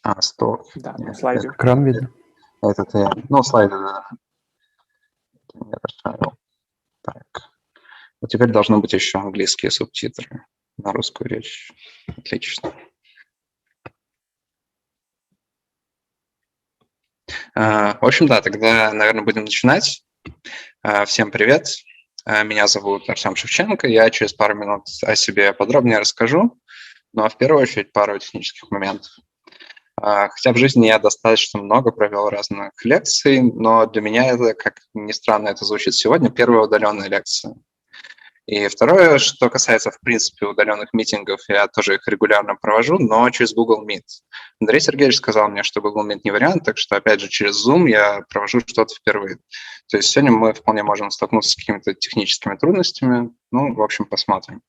100. Да, на слайде. Экран видно. Это я. Ну, слайды, да. Я расшарил. Так. Вот теперь должны быть еще английские субтитры на русскую речь. Отлично. В общем, да, тогда, наверное, будем начинать. Всем привет. Меня зовут Артем Шевченко. Я через пару минут о себе подробнее расскажу. Но в первую очередь пару технических моментов. Хотя в жизни я достаточно много провел разных лекций, но для меня это, как ни странно это звучит сегодня, первая удаленная лекция. И второе, что касается, в принципе, удаленных митингов, я тоже их регулярно провожу, но через Google Meet. Андрей Сергеевич сказал мне, что Google Meet не вариант, так что, опять же, через Zoom я провожу что-то впервые. То есть сегодня мы вполне можем столкнуться с какими-то техническими трудностями. Ну, в общем, посмотрим.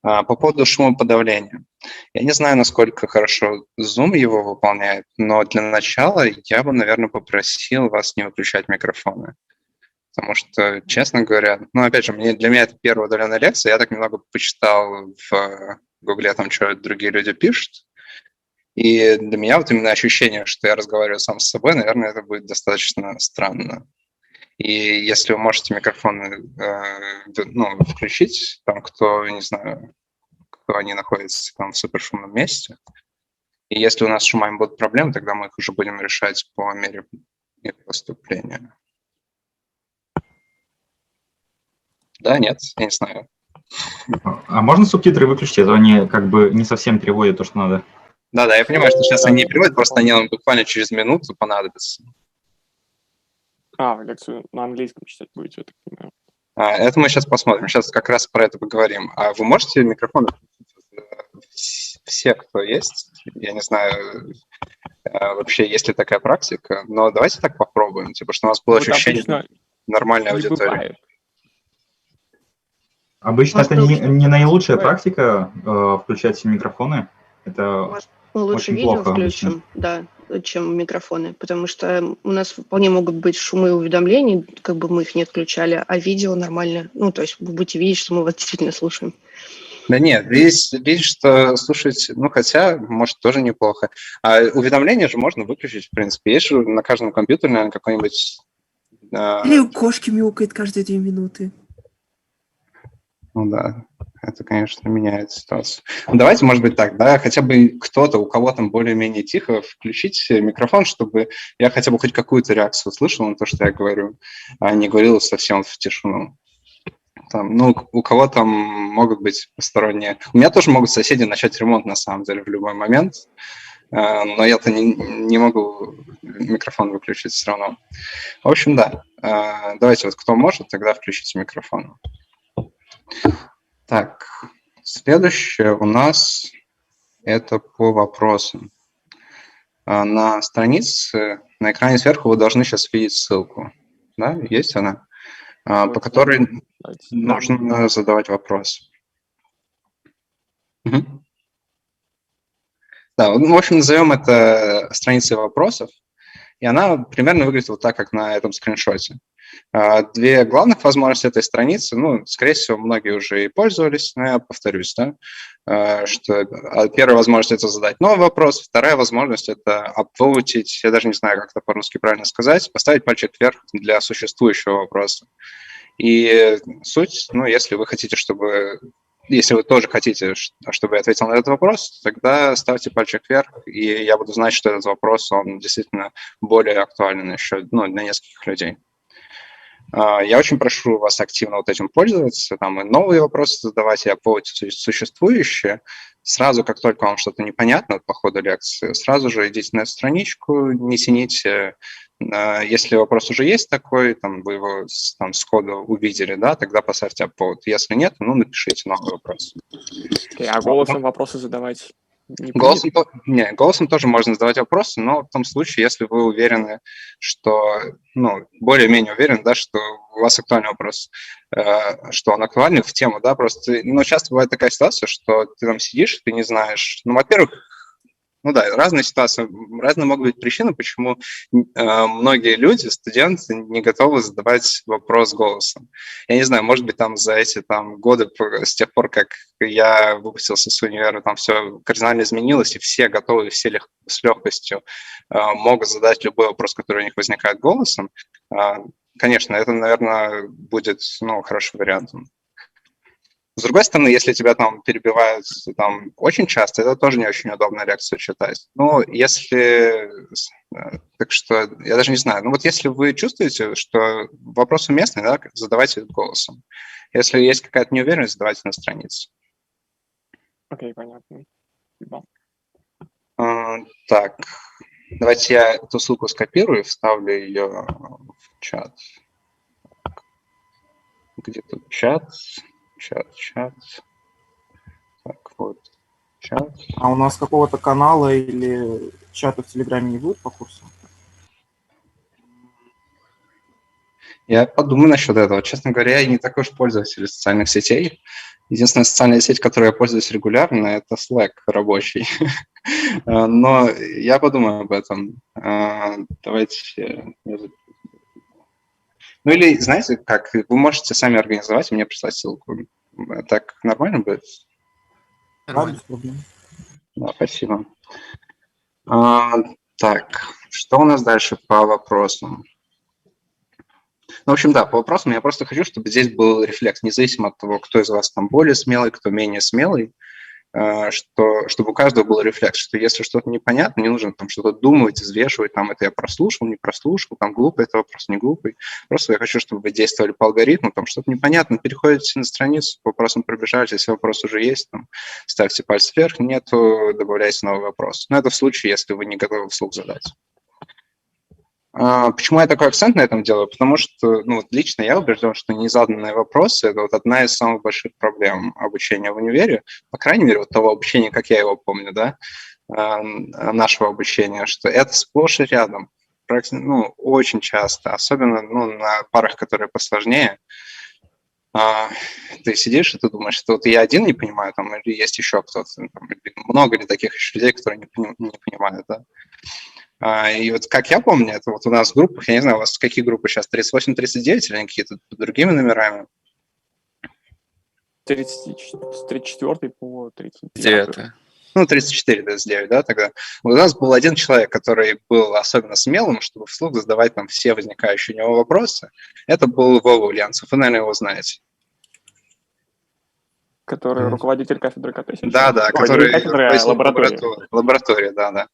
По поводу шумоподавления. Я не знаю, насколько хорошо Zoom его выполняет, но для начала я бы, наверное, попросил вас не выключать микрофоны. Потому что, честно говоря, ну, опять же, для меня это первая удаленная лекция, я так немного почитал в Гугле, там, что другие люди пишут, и для меня вот именно ощущение, что я разговариваю сам с собой, наверное, это будет достаточно странно. И если вы можете микрофоны включить, там, кто, не знаю, кто они находятся там в супершумном месте, и если у нас с шумами будут проблемы, тогда мы их уже будем решать по мере их поступления. Да, нет, я не знаю. А можно субтитры выключить? А то они как бы не совсем переводят то, что надо. Да, я понимаю, что сейчас они не переводят, просто они нам буквально через минуту понадобятся. Вы лекцию на английском читать будете, я так понимаю. Это мы сейчас посмотрим, сейчас как раз про это поговорим. А вы можете микрофон включить? Все, кто есть? Я не знаю, вообще есть ли такая практика, но давайте так попробуем, типа, что у нас было ощущение нормальной аудитории. Обычно это не наилучшая практика включать все микрофоны. Это мы лучше очень видео плохо включим, обычно. да, чем микрофоны, потому что у нас вполне могут быть шумы уведомлений, как бы мы их не отключали, а видео нормально. Ну, то есть вы будете видеть, что мы вас действительно слушаем. Да нет, видишь, что слушать, ну, хотя, может, тоже неплохо. А уведомления же можно выключить, в принципе. Есть же на каждом компьютере, наверное, какой-нибудь... Или у кошки мяукает каждые 2 минуты. Ну да, это, конечно, меняет ситуацию. Давайте, может быть, так, да, хотя бы кто-то, у кого там более-менее тихо, включить микрофон, чтобы я хотя бы хоть какую-то реакцию слышал на то, что я говорю, а не говорил совсем в тишину. Там, ну, у кого там могут быть посторонние... У меня тоже могут соседи начать ремонт, на самом деле, в любой момент, но я-то не могу микрофон выключить все равно. В общем, да, давайте вот кто может, тогда включите микрофон. Так, следующее у нас это по вопросам. На странице, на экране сверху вы должны сейчас видеть ссылку. Да, есть она? По которой нужно задавать вопрос. Угу. Да, в общем, назовем это страницей вопросов, и она примерно выглядит вот так, как на этом скриншоте. Две главных возможности этой страницы, ну, скорее всего, многие уже и пользовались, но я повторюсь, да, что первая возможность – это задать новый вопрос, вторая возможность – это апвоутить, я даже не знаю, как это по-русски правильно сказать, поставить пальчик вверх для существующего вопроса. И суть, ну, если вы хотите, если вы тоже хотите, чтобы я ответил на этот вопрос, тогда ставьте пальчик вверх, и я буду знать, что этот вопрос, он действительно более актуален еще, ну, для нескольких людей. Я очень прошу вас активно вот этим пользоваться, там и новые вопросы задавать, и апвоутить существующие. Сразу, как только вам что-то непонятно по ходу лекции, сразу же идите на эту страничку, не тяните. Если вопрос уже есть такой, там, вы его там сходу увидели, да, тогда поставьте апвоут. Если нет, ну, напишите новый вопрос. А голосом вопросы задавать не голосом тоже можно задавать вопросы, но в том случае, если вы уверены, что, ну, более-менее уверены, да, что у вас актуальный вопрос, что он актуальный в тему, да, просто, ну, часто бывает такая ситуация, что ты там сидишь, ты не знаешь, ну, во-первых, Ну да, разные ситуации, разные могут быть причины, почему многие люди, студенты, не готовы задавать вопрос голосом. Я не знаю, может быть, там за эти годы, с тех пор, как я выпустился с универа, там все кардинально изменилось, и все готовы, все с легкостью могут задать любой вопрос, который у них возникает голосом. Конечно, это, наверное, будет хорошим вариантом. С другой стороны, если тебя там перебивают очень часто, это тоже не очень удобно лекцию читать. Ну, если... Так что я даже не знаю. Ну, вот если вы чувствуете, что вопрос уместный, да, задавайте голосом. Если есть какая-то неуверенность, задавайте на странице. Окей, понятно. Спасибо. Так, давайте я эту ссылку скопирую и вставлю ее в чат. Где тут чат? Чат. Так, вот, чат. А у нас какого-то канала или чата в Телеграме не будет по курсу? Я подумаю насчет этого. Честно говоря, я не такой уж пользователь социальных сетей. Единственная социальная сеть, которой я пользуюсь регулярно, это Slack рабочий. Но я подумаю об этом. Давайте... Ну или, знаете, как, вы можете сами организовать и мне прислать ссылку. Так нормально будет? Да, без проблем. Да, спасибо. Так, что у нас дальше по вопросам? Ну, в общем, да, по вопросам я просто хочу, чтобы здесь был рефлекс, независимо от того, кто из вас там более смелый, кто менее смелый, чтобы у каждого был рефлекс, что если что-то непонятно, не нужно там что-то думать, взвешивать, там это я прослушал, не прослушал, там глупый это вопрос, не глупый. Просто я хочу, чтобы вы действовали по алгоритму, там что-то непонятно, переходите на страницу, по вопросам пробежались, если вопрос уже есть, там, ставьте палец вверх, нету, добавляйте новый вопрос. Но это в случае, если вы не готовы вслух задать. Почему я такой акцент на этом делаю? Потому что, лично я убежден, что незаданные вопросы – это одна из самых больших проблем обучения в универе, по крайней мере, того обучения, как я его помню, да, нашего обучения, что это сплошь и рядом, очень часто, особенно на парах, которые посложнее. Ты сидишь и ты думаешь, что я один не понимаю, там, или есть еще кто-то, много ли таких еще людей, которые не понимают, да. И вот как я помню, это вот у нас в группах, я не знаю, у вас какие группы сейчас, 38-39 или они какие-то другими номерами? С 34 по 39. 34, 39, да, тогда. У нас был один человек, который был особенно смелым, чтобы вслух задавать там все возникающие у него вопросы. Это был Вова Ульянцев, вы, наверное, его знаете. Который руководитель кафедры КТ сейчас. Да, который лаборатории. Лаборатория, да.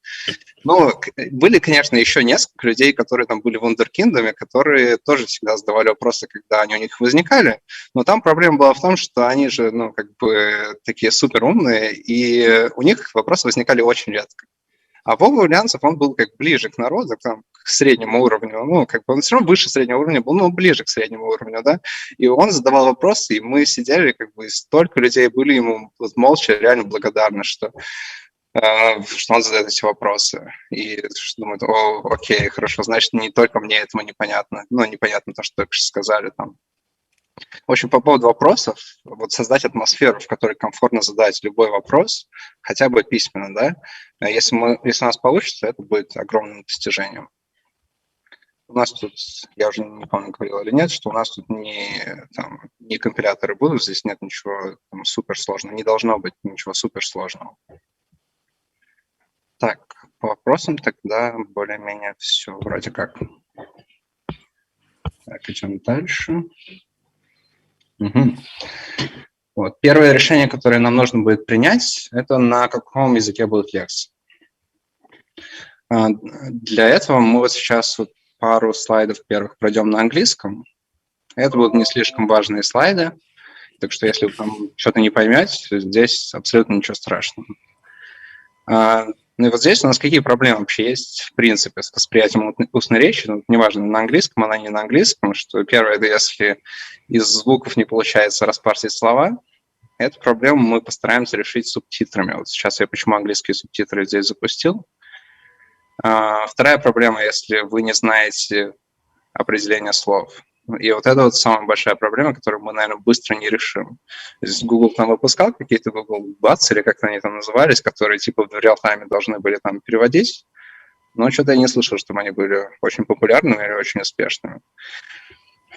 Ну, были, конечно, еще несколько людей, которые там были вундеркиндами, которые тоже всегда задавали вопросы, когда они у них возникали, но там проблема была в том, что они же, такие супер умные, и у них вопросы возникали очень редко. А Вова Ульянцев, он был ближе к народу, к среднему уровню, он все равно выше среднего уровня был, но ближе к среднему уровню, да, и он задавал вопросы, и мы сидели, и столько людей были ему молча реально благодарны, что он задает эти вопросы, и думают, окей, хорошо, значит, не только мне этого непонятно, непонятно то, что только что сказали там. В общем, по поводу вопросов, создать атмосферу, в которой комфортно задать любой вопрос, хотя бы письменно, да, если у нас получится, это будет огромным достижением. У нас тут, я уже не помню, говорил или нет, что у нас тут не компиляторы будут, здесь нет ничего суперсложного, не должно быть ничего суперсложного. Так, по вопросам тогда более-менее все вроде как. Так, идем дальше. Угу. Вот. Первое решение, которое нам нужно будет принять, это на каком языке будут лекции. Для этого мы сейчас пару слайдов первых пройдем на английском. Это будут не слишком важные слайды, так что если вы там что-то не поймете, здесь абсолютно ничего страшного. Ну и вот здесь у нас какие проблемы вообще есть, в принципе, с восприятием устной речи, неважно, на английском она, не на английском, что первое, это если из звуков не получается распарсить слова, эту проблему мы постараемся решить субтитрами. Вот сейчас я почему английские субтитры здесь запустил. Вторая проблема, если вы не знаете определение слов. И вот это вот самая большая проблема, которую мы, наверное, быстро не решим. То есть Google там выпускал какие-то Google Bats, или как они там назывались, которые типа в реал-тайме должны были там переводить, но что-то я не слышал, чтобы они были очень популярными или очень успешными.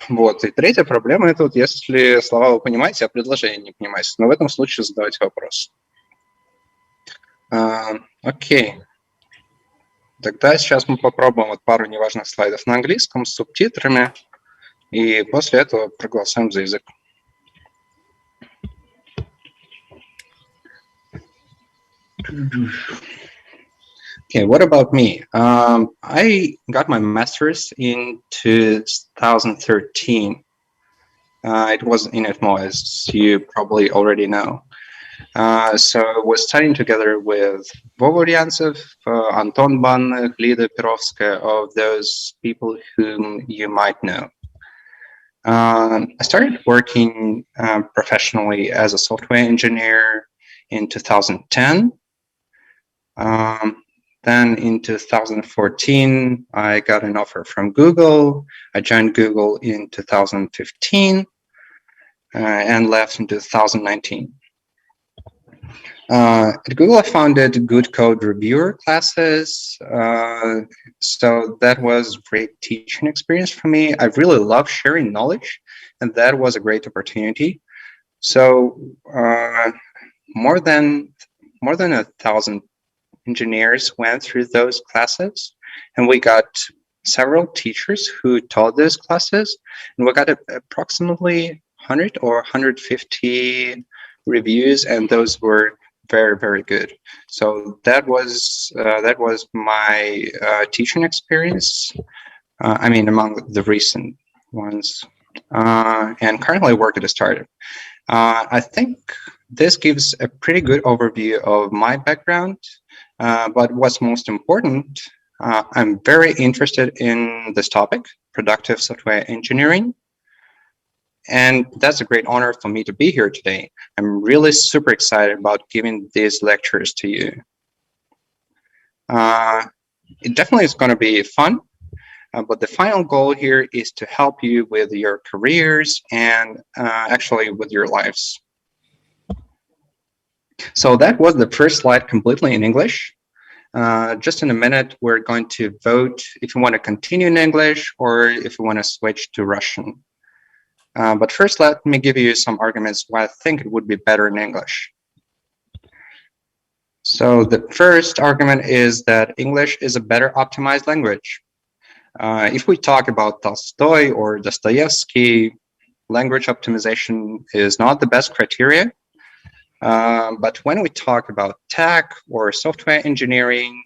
Вот. И третья проблема – это вот если слова вы понимаете, а предложения не понимаете. Но в этом случае задавайте вопрос. Окей. Тогда сейчас мы попробуем вот пару неважных слайдов на английском с субтитрами, и после этого проголосуем за язык. Okay, what about me? I got my master's in 2013. It was in ETMO, as you probably already know. So I was studying together with Vova Ryantsev, Anton Bannych, Lida Perovskaya, of those people whom you might know. I started working professionally as a software engineer in 2010. Then in 2014, I got an offer from Google. I joined Google in 2015 and left in 2019. At Google, I founded Good Code Reviewer classes. So that was a great teaching experience for me. I really love sharing knowledge, and that was a great opportunity. So more than 1,000 engineers went through those classes, and we got several teachers who taught those classes, and we got approximately 100 or 150 reviews, and those were very, very good. So that was my teaching experience. I mean, among the recent ones, and currently I work at a startup. I think this gives a pretty good overview of my background. But what's most important, I'm very interested in this topic, productive software engineering. And that's a great honor for me to be here today. I'm really super excited about giving these lectures to you. It definitely is going to be fun, but the final goal here is to help you with your careers and actually with your lives. So that was the first slide completely in English. Just in a minute, we're going to vote if you want to continue in English or if you want to switch to Russian. But first, let me give you some arguments why I think it would be better in English. So the first argument is that English is a better optimized language. If we talk about Tolstoy or Dostoevsky, language optimization is not the best criteria. But when we talk about tech or software engineering,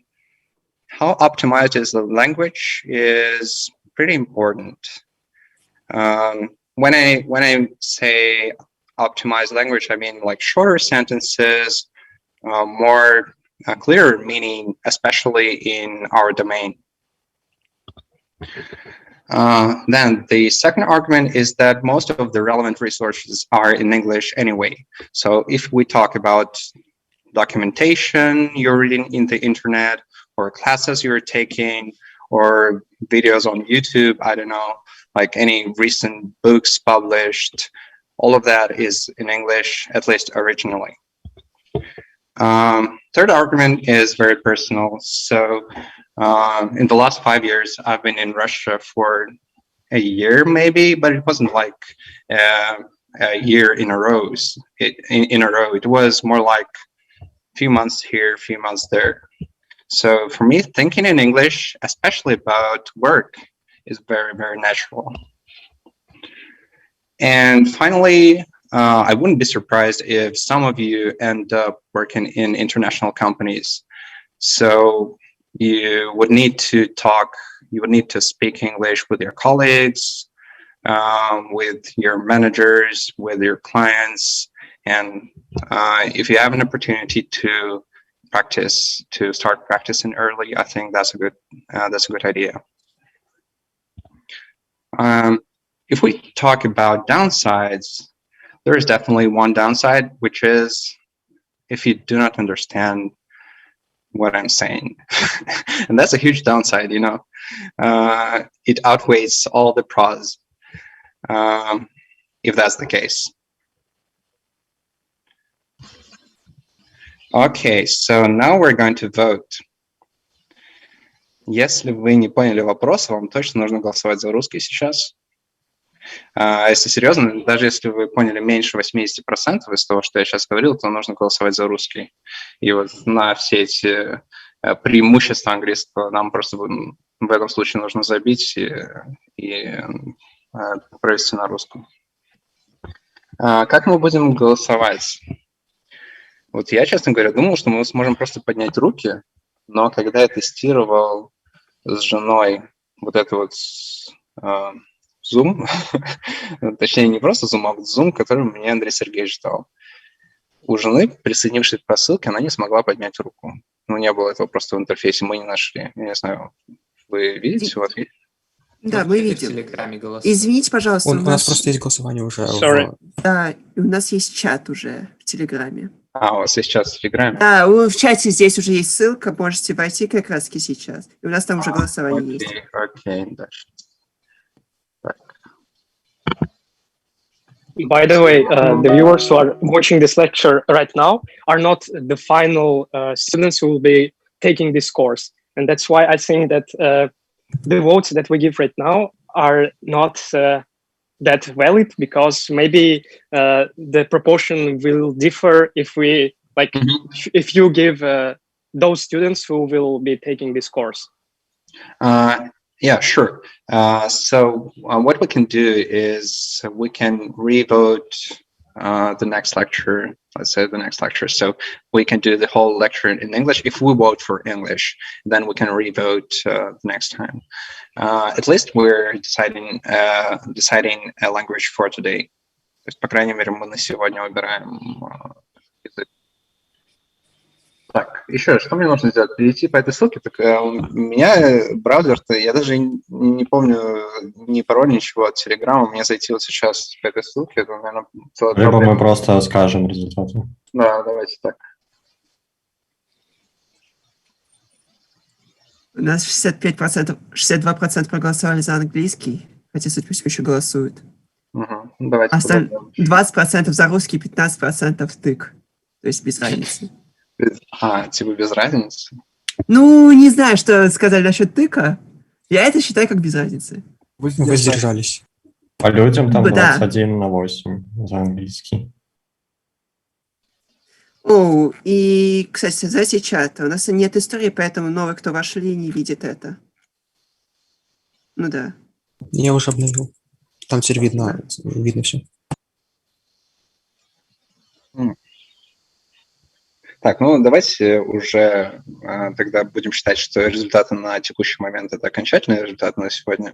how optimized is the language is pretty important. When I say optimized language, I mean like shorter sentences, more clearer meaning, especially in our domain. Then the second argument is that most of the relevant resources are in English anyway. So if we talk about documentation you're reading in the internet, or classes you're taking, or videos on YouTube, I don't know, like any recent books published, all of that is in English, at least originally. Third argument is very personal. So in the last 5 years, I've been in Russia for a year maybe, but it wasn't like a year in a row. It was more like a few months here, a few months there. So for me, thinking in English, especially about work, is very, very natural. And finally, I wouldn't be surprised if some of you end up working in international companies. So you would need to speak English with your colleagues, with your managers, with your clients. And if you have an opportunity to start practicing early, I think that's a good idea. If we talk about downsides, there is definitely one downside, which is if you do not understand what I'm saying. And that's a huge downside, you know. It outweighs all the pros. if that's the case. Okay, so now we're going to vote. Если вы не поняли вопроса, вам точно нужно голосовать за русский сейчас. А если серьезно, даже если вы поняли меньше 80% из того, что я сейчас говорил, то нужно голосовать за русский. И вот на все эти преимущества английского нам просто в этом случае нужно забить и провести на русском. Как мы будем голосовать? Вот я, честно говоря, думал, что мы сможем просто поднять руки, но когда я тестировал с женой вот это вот Zoom, точнее, не просто Zoom, а вот Zoom, который мне Андрей Сергеевич дал. У жены, присоединившись по ссылке, она не смогла поднять руку. Ну, не было этого просто в интерфейсе, мы не нашли. Я не знаю, вы видите? Вот, Да, мы видим. Извините, пожалуйста. У нас просто есть голосование уже. Да, и у нас есть чат уже в Телеграме. А, у вас есть чат в Телеграме? Да, в чате здесь уже есть ссылка, можете войти как раз сейчас. И у нас там уже голосование есть. Окей, дальше. By the way, the viewers who are watching this lecture right now are not the final students who will be taking this course. And that's why I think that the votes that we give right now are not that valid, because maybe the proportion will differ if we, like, if you give those students who will be taking this course. Yeah, sure. So what we can do is we can revote the next lecture, let's say the next lecture. So we can do the whole lecture in English. If we vote for English, then we can revote the next time. At least we're deciding a language for today. То есть, по крайней мере, мы на сегодня выбираем язык. Так, еще что мне нужно сделать? Перейти по этой ссылке? Так у меня браузер-то, я даже не помню ни пароль, ничего от Телеграма. Мне зайти вот сейчас по этой ссылке, это, наверное, целая Либо проблема. мы просто скажем результаты. Да, давайте так. У нас 62% проголосовали за английский, хотя, судя по всему, еще голосуют. Угу. Давайте 20% за русский, 15% тык. То есть без разницы. Типа без разницы? Ну, не знаю, что сказали насчет тыка. Я это считаю как без разницы. Воздержались. По людям там Да. 21/8 за английский. О, и, кстати, создайте чат. У нас нет истории, поэтому новые, кто вошли, не видит это. Ну да. Я уже обновил. Там теперь видно все. Так, ну давайте уже тогда будем считать, что результаты на текущий момент это окончательные результаты на сегодня.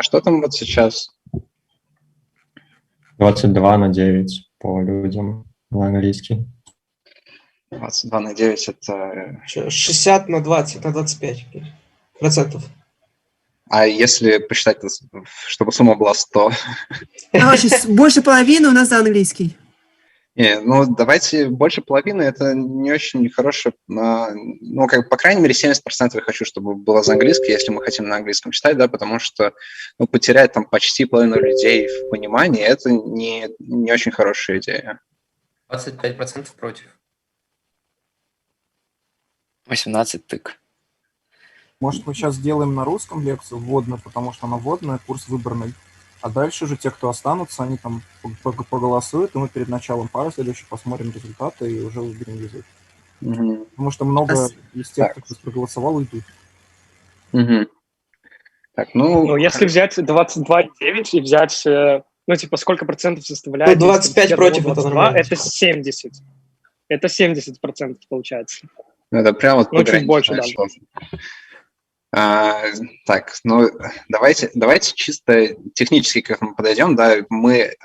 Что там вот сейчас? 22/9 по людям на английский. 22/9 это... 60/20, на 25%. А если посчитать, чтобы сумма была 100? Короче, больше половины у нас за английский. Ну, давайте больше половины, это не очень хорошее, ну, как, по крайней мере, 70% я хочу, чтобы было за английский, если мы хотим на английском читать, да, потому что, ну, потерять там почти половину людей в понимании, это не очень хорошая идея. 25% против. 18 тык. Может, мы сейчас сделаем на русском лекцию вводную, потому что она вводная, курс выбранный. А дальше уже те, кто останутся, они там проголосуют, и мы перед началом пары следующих посмотрим результаты и уже выберем язык. Потому что много из тех, кто проголосовал, уйдут. Так, ну, если взять 22,9 и взять, ну, типа, сколько процентов составляет? 25 против, 22, это нормально. Это 70. Это 70% получается. Это прямо вот чуть больше, да. Так, ну давайте чисто технически как мы подойдем, да, мы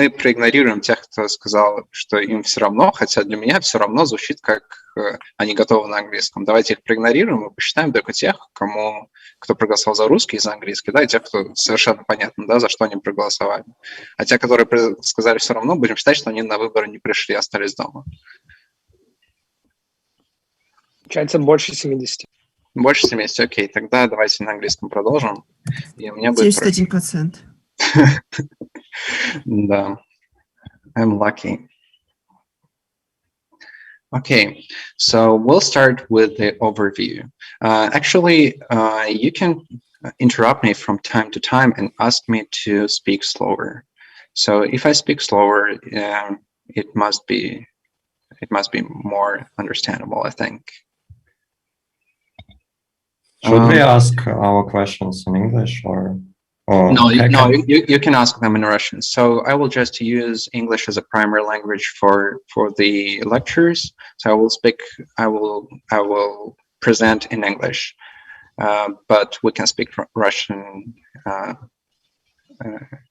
проигнорируем тех, кто сказал, что им все равно, хотя для меня все равно звучит, как они готовы на английском. Давайте их проигнорируем и посчитаем только тех, кто проголосовал за русский и за английский, да, и тех, кто совершенно понятно, да, за что они проголосовали. А те, которые сказали все равно, будем считать, что они на выборы не пришли, остались дома. Получается больше 70. Больше 70, окей. Тогда давайте на английском продолжим. И у меня будет 71%. Да, I'm lucky. Okay, so we'll start with the overview. Actually, you can interrupt me from time to time and ask me to speak slower. So if I speak slower, it must be more understandable, I think. Should we ask our questions in English or no, you can ask them in Russian. So I will just use English as a primary language for the lectures. So I will present in English, but we can speak Russian. I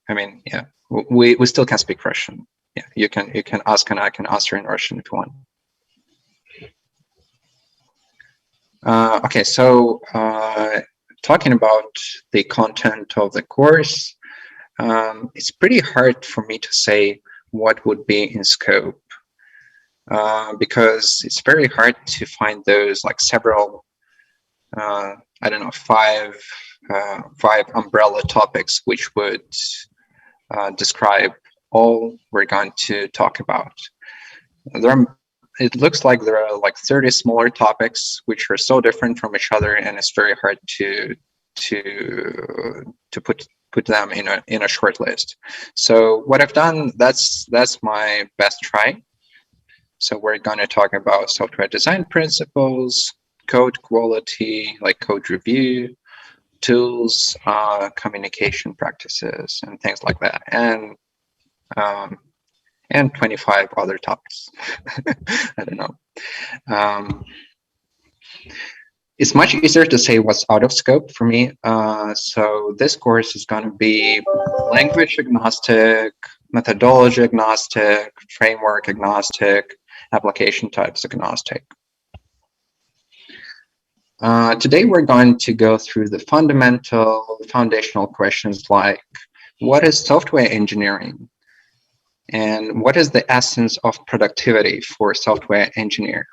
mean, yeah, we still can speak Russian. Yeah, you can ask and I can answer in Russian if you want. Okay, so talking about the content of the course, it's pretty hard for me to say what would be in scope because it's very hard to find those like several, I don't know, five umbrella topics which would describe all we're going to talk about. It looks like there are like 30 smaller topics which are so different from each other, and it's very hard to put them in a short list. So what I've done, that's my best try. So we're going to talk about software design principles, code quality, like code review, tools, communication practices, and things like that, and 25 other topics. I don't know. It's much easier to say what's out of scope for me. So this course is going to be language agnostic, methodology agnostic, framework agnostic, application types agnostic. Today we're going to go through the foundational questions like, what is software engineering? And what is the essence of productivity for a software engineer?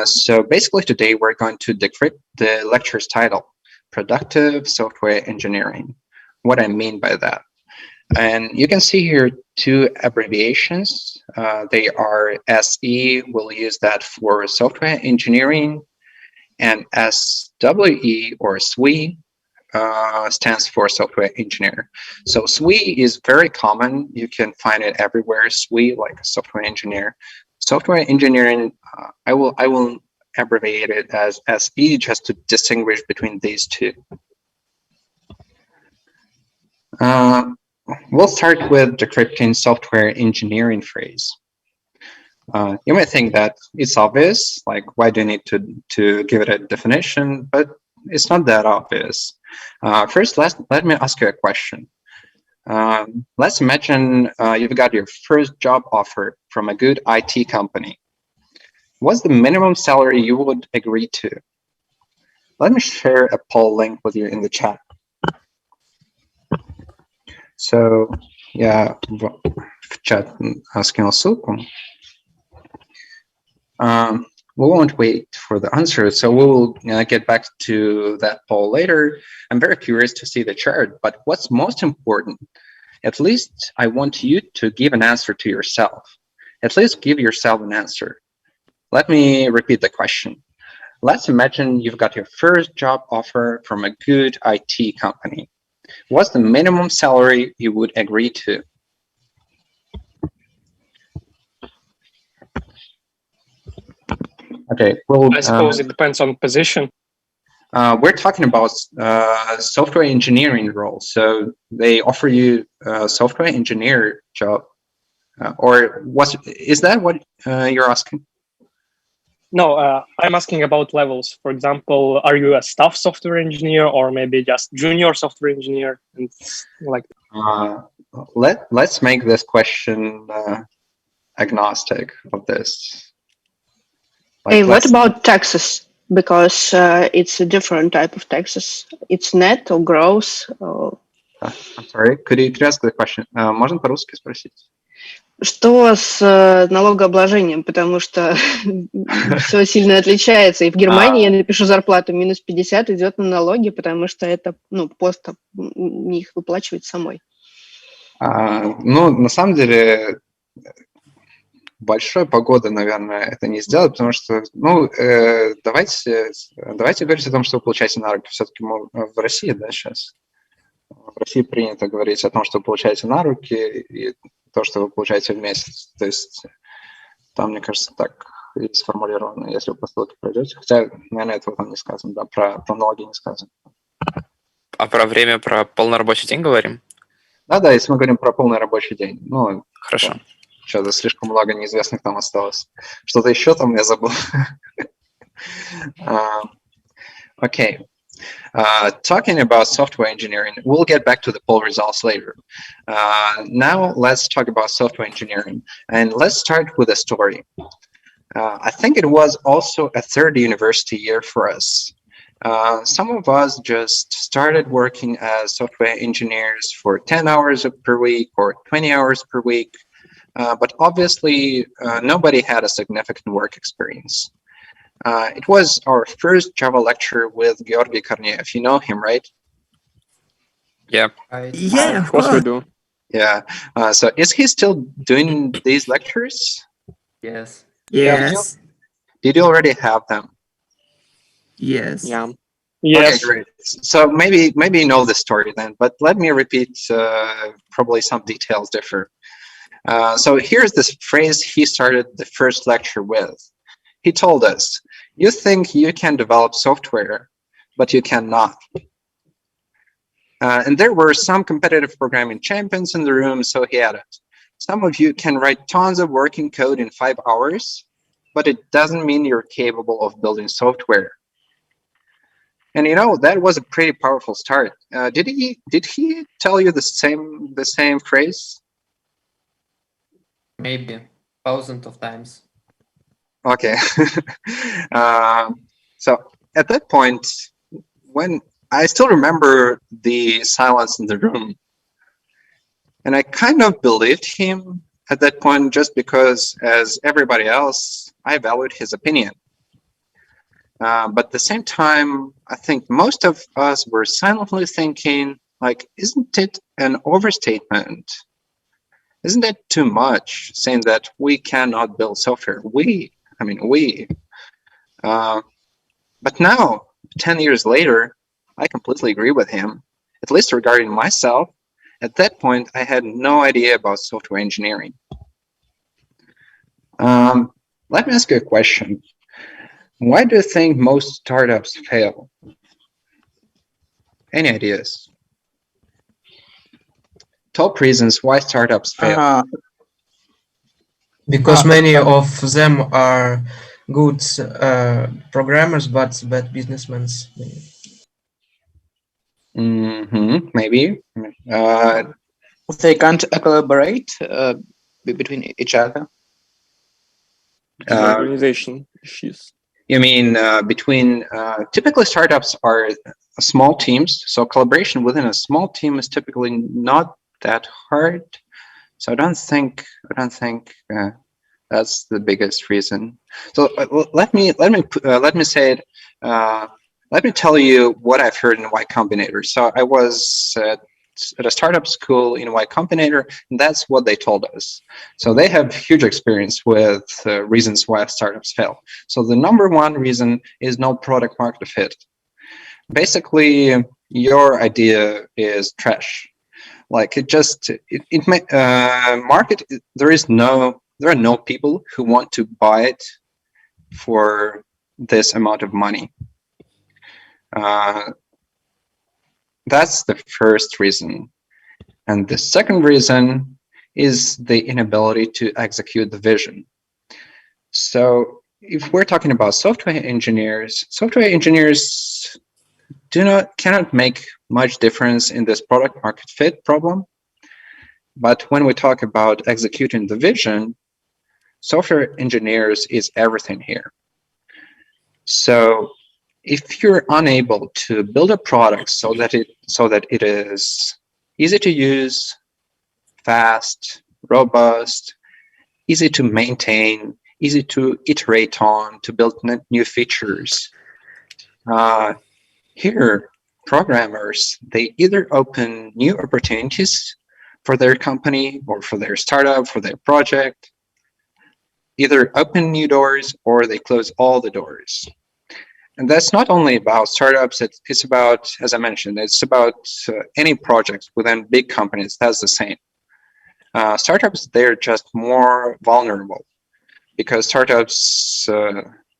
So basically today we're going to decrypt the lecture's title, Productive Software Engineering. What I mean by that. And you can see here two abbreviations. They are SE, we'll use that for software engineering, and SWE or SWE stands for software engineer. So SWE is very common. You can find it everywhere. SWE, like software engineer. Software engineering, I will abbreviate it as SE just to distinguish between these two. We'll start with decrypting software engineering phrase. You might think that it's obvious, like why do you need to give it a definition? But it's not that obvious. First, let me ask you a question. Let's imagine you've got your first job offer from a good IT company. What's the minimum salary you would agree to? Let me share a poll link with you in the chat. So, я в чат скинул ссылку. We won't wait for the answer, so we'll get back to that poll later. I'm very curious to see the chart, but what's most important, at least I want you to give an answer to yourself. At least give yourself an answer. Let me repeat the question. Let's imagine you've got your first job offer from a good IT company. What's the minimum salary you would agree to? Okay, well, I suppose it depends on position. We're talking about software engineering role. So they offer you a software engineer job, or is that what you're asking? No, I'm asking about levels. For example, are you a staff software engineer or maybe just junior software engineer? And like, let's make this question agnostic of this. Like, hey, what about taxes? Because it's a different type of taxes. It's net or gross? Or... I'm sorry, could you ask the question? Можно по-русски спросить? Что с налогообложением? Потому что все сильно отличается. И в Германии я напишу зарплату минус 50 идет на налоги, потому что это просто не их выплачивать самой. Ну, на самом деле, большой погоды, наверное, это не сделать, потому что, давайте говорить о том, что вы получаете на руки. Все-таки мы в России, да, сейчас? В России принято говорить о том, что вы получаете на руки, и то, что вы получаете в месяц. То есть там, мне кажется, так и сформулировано, если вы по ссылке пройдете. Хотя, наверное, этого там не сказано, да, про налоги не сказано. А про время, про полный рабочий день говорим? Да, если мы говорим про полный рабочий день. Ну, Хорошо. Что-то слишком много неизвестных там осталось. Что-то еще там я забыл. Okay. Talking about software engineering, we'll get back to the poll results later. Now let's talk about software engineering, and let's start with a story. I think it was also a third university year for us. Some of us just started working as software engineers for 10 hours per week or 20 hours per week, but obviously nobody had a significant work experience. It was our first Java lecture with Georgi Korneev. You know him, right? Yeah. Yeah, of course we do. Yeah. So is he still doing these lectures? Yes. Yes. Did you already have them? Yes. Yes. Okay, great. So maybe you know the story then, but let me repeat. Probably some details differ. So here's this phrase he started the first lecture with. He told us, "You think you can develop software, but you cannot." And there were some competitive programming champions in the room, so he added, "Some of you can write tons of working code in 5 hours, but it doesn't mean you're capable of building software." And that was a pretty powerful start. Did he tell you the same phrase? Maybe thousands of times. Okay. So at that point, when I still remember the silence in the room, and I kind of believed him at that point just because, as everybody else, I valued his opinion. But at the same time, I think most of us were silently thinking, like, isn't it an overstatement? Isn't it too much saying that we cannot build software? We. But now, 10 years later, I completely agree with him, at least regarding myself. At that point, I had no idea about software engineering. Let me ask you a question. Why do you think most startups fail? Any ideas? Top reasons why startups fail. Because many of them are good programmers, but bad businessmen. Maybe. They can't collaborate between each other. Organization issues. You mean between, typically startups are small teams, so collaboration within a small team is typically not that hard. So I don't think that's the biggest reason. So let me say it. Let me tell you what I've heard in Y Combinator. So I was at a startup school in Y Combinator, and that's what they told us. So they have huge experience with reasons why startups fail. So the number one reason is no product market fit. Basically, your idea is trash. Like market. There are no people who want to buy it for this amount of money. That's the first reason. And the second reason is the inability to execute the vision. So if we're talking about software engineers cannot make much difference in this product market fit problem. But when we talk about executing the vision, software engineers is everything here. So if you're unable to build a product so that it is easy to use, fast, robust, easy to maintain, easy to iterate on, to build new features. Here, programmers, they either open new opportunities for their company or for their startup, for their project, either open new doors or they close all the doors. And that's not only about startups, it's about, as I mentioned, it's about any project within big companies. That's the same. Startups, they're just more vulnerable because startups,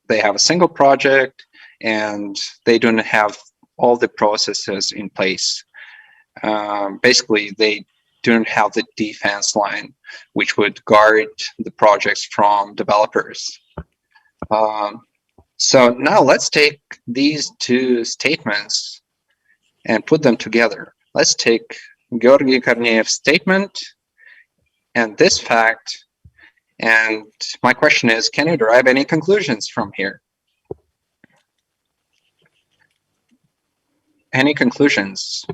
they have a single project and they don't have all the processes in place. Basically, they don't have the defense line, which would guard the projects from developers. So now let's take these two statements and put them together. Let's take Georgy Korneyev's statement and this fact. And my question is, can you derive any conclusions from here? Any conclusions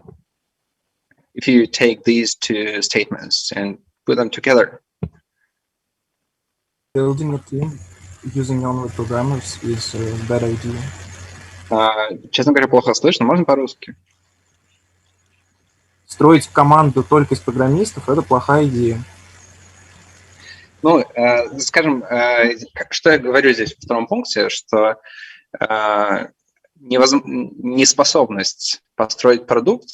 if you take these two statements and put them together? Building a team using only programmers is a bad idea. Честно говоря, плохо слышно. Можно по-русски? Строить команду только из программистов – это плохая идея. Ну, скажем, что я говорю здесь в втором пункте, что неспособность построить продукт,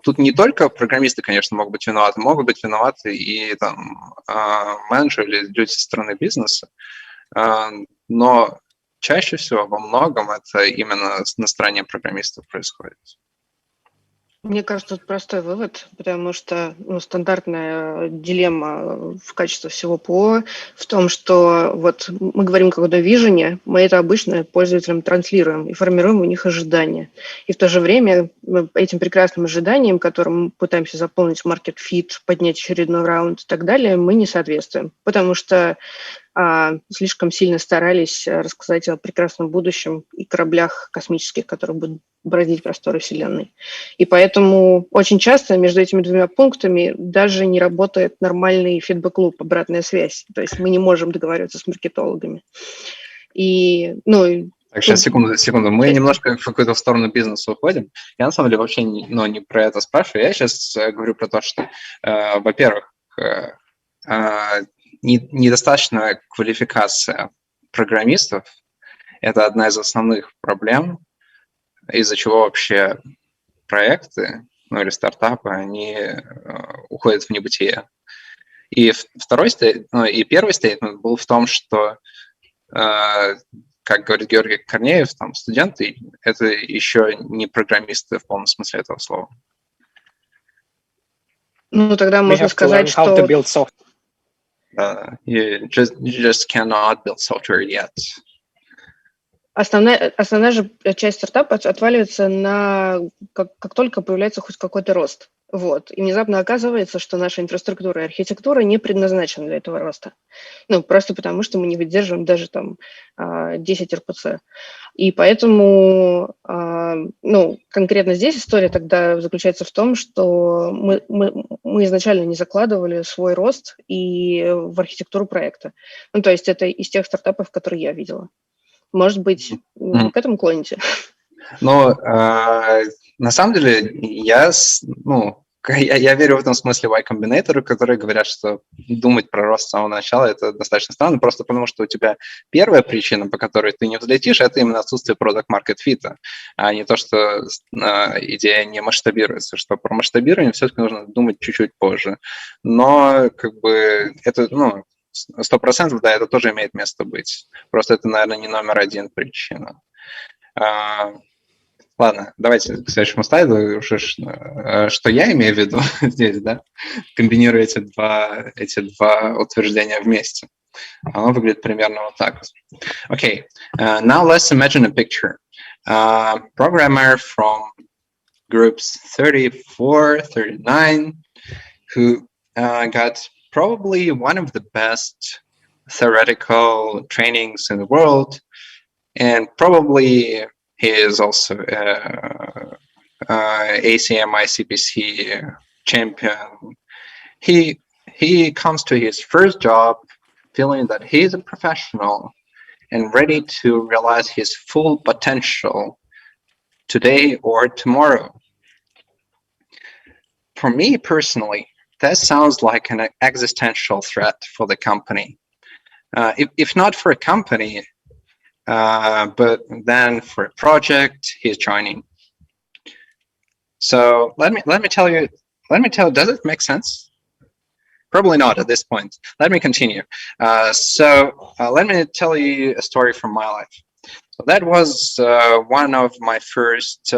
тут не только программисты, конечно, могут быть виноваты и там менеджеры или люди со стороны бизнеса, но чаще всего во многом это именно на стороне программистов происходит. Мне кажется, тут простой вывод, потому что стандартная дилемма в качестве всего ПО в том, что вот мы говорим о каком-то вижене, мы это обычно пользователям транслируем и формируем у них ожидания. И в то же время этим прекрасным ожиданиям, которым мы пытаемся заполнить market fit, поднять очередной раунд и так далее, мы не соответствуем, потому что слишком сильно старались рассказать о прекрасном будущем и кораблях космических, которые будут бродить просторы Вселенной. И поэтому очень часто между этими двумя пунктами даже не работает нормальный фидбэк-луп, обратная связь. То есть мы не можем договариваться с маркетологами. И, Так, сейчас, секунду. Мы немножко в какую-то сторону бизнеса уходим. Я, на самом деле, вообще не про это спрашиваю. Я сейчас говорю про то, что, во-первых, недостаточная квалификация программистов – это одна из основных проблем, из-за чего вообще проекты, или стартапы, они уходят в небытие. И первый стейтмент был в том, что, как говорит Георгий Корнеев, там студенты – это еще не программисты в полном смысле этого слова. Тогда можно сказать, что… You just cannot build software yet. Основная же часть стартапа отваливается как только появляется хоть какой-то рост. Вот. И внезапно оказывается, что наша инфраструктура и архитектура не предназначены для этого роста. Просто потому, что мы не выдерживаем даже 10 РПЦ. И поэтому, конкретно здесь история тогда заключается в том, что мы изначально не закладывали свой рост и в архитектуру проекта. То есть это из тех стартапов, которые я видела. Может быть, к этому клоните? На самом деле, я верю в этом смысле Y Combinator, которые говорят, что думать про рост с самого начала – это достаточно странно, просто потому что у тебя первая причина, по которой ты не взлетишь, это именно отсутствие product market fit, а не то, что идея не масштабируется, что про масштабирование все-таки нужно думать чуть-чуть позже. Но это, 100%, да, это тоже имеет место быть. Просто это, наверное, не номер один причина. Ладно, давайте к следующему слайду. Уже что я имею в виду здесь, да? Комбинируя эти два утверждения вместе. Оно выглядит примерно вот так. Okay, now let's imagine a picture. Programmer from groups 34, 39, who got probably one of the best theoretical trainings in the world, and probably he is also ACM ICPC champion. He he comes to his first job feeling that he is a professional and ready to realize his full potential today or tomorrow. For me personally, that sounds like an existential threat for the company. If not for a company, but then for a project he's joining. So let me tell you, does it make sense? Probably not at this point. Let me continue. Let me tell you a story from my life. So that was one of my first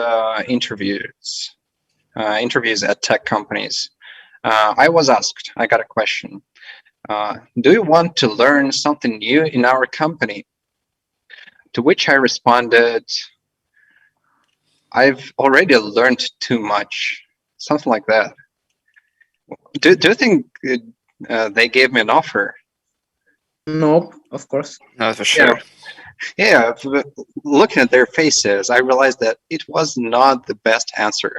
interviews at tech companies. I was asked, I got a question. Do you want to learn something new in our company? To which I responded, I've already learned too much, something like that. Do you think they gave me an offer? No, of course. No, for sure. Yeah, looking at their faces, I realized that it was not the best answer.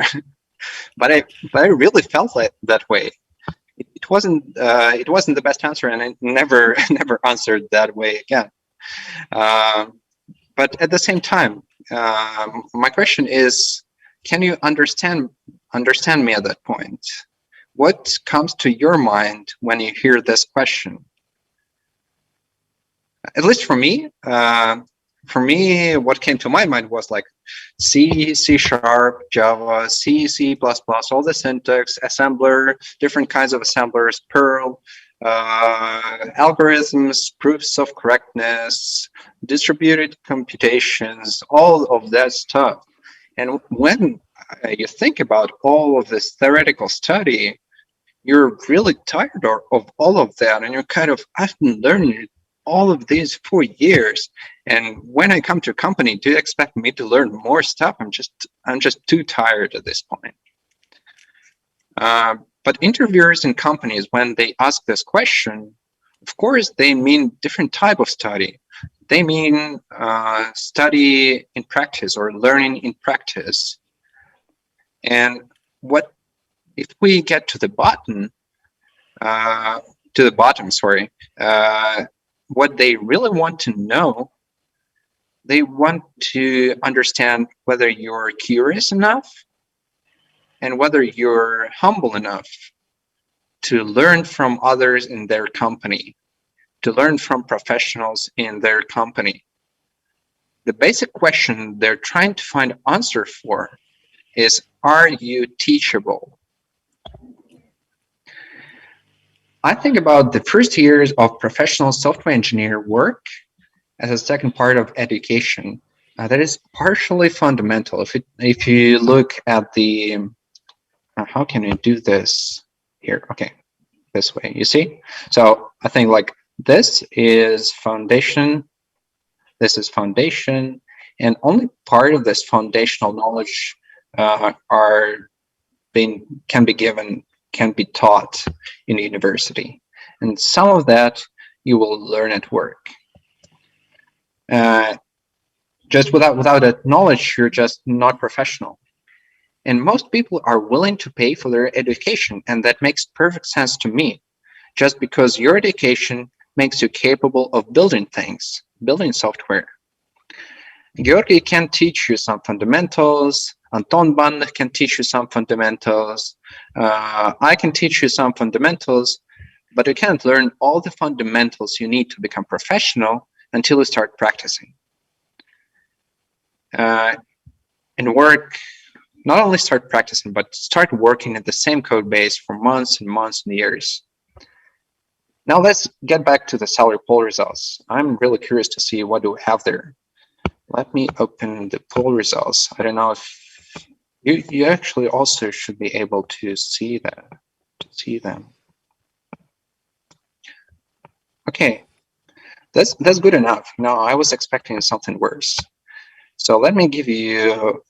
but I really felt like that way. It wasn't the best answer, and I never answered that way again. But at the same time, my question is, can you understand me at that point? What comes to your mind when you hear this question? At least for me, what came to my mind was like C, C#, Java, C, C++, all the syntax, assembler, different kinds of assemblers, Perl, algorithms, proofs of correctness, distributed computations, all of that stuff. And when you think about all of this theoretical study, you're really tired of all of that, and you're kind of, I've been learning all of these for years, and when I come to a company, do you expect me to learn more stuff? I'm just too tired at this point. But interviewers in companies, when they ask this question, of course, they mean different type of study. They mean study in practice or learning in practice. And if we get to the bottom, what they really want to know, they want to understand whether you're curious enough and whether you're humble enough to learn from others in their company, to learn from professionals in their company. The basic question they're trying to find an answer for is, are you teachable? I think about the first years of professional software engineer work as a second part of education. That is partially fundamental. If you look at the, how can you do this here? Okay, this way, you see? So I think like this is foundation, and only part of this foundational knowledge can be taught in university, and some of that you will learn at work. Just without that knowledge, you're just not professional. And most people are willing to pay for their education, and that makes perfect sense to me, just because your education makes you capable of building things, building software. Georgi can teach you some fundamentals, Anton Band can teach you some fundamentals, I can teach you some fundamentals, but you can't learn all the fundamentals you need to become professional until you start practicing. And work, not only start practicing, but start working at the same code base for months and months and years. Now let's get back to the salary poll results. I'm really curious to see what do we have there. Let me open the poll results. I don't know if you actually also should be able to see them. Okay, that's good enough. No, I was expecting something worse. So let me give you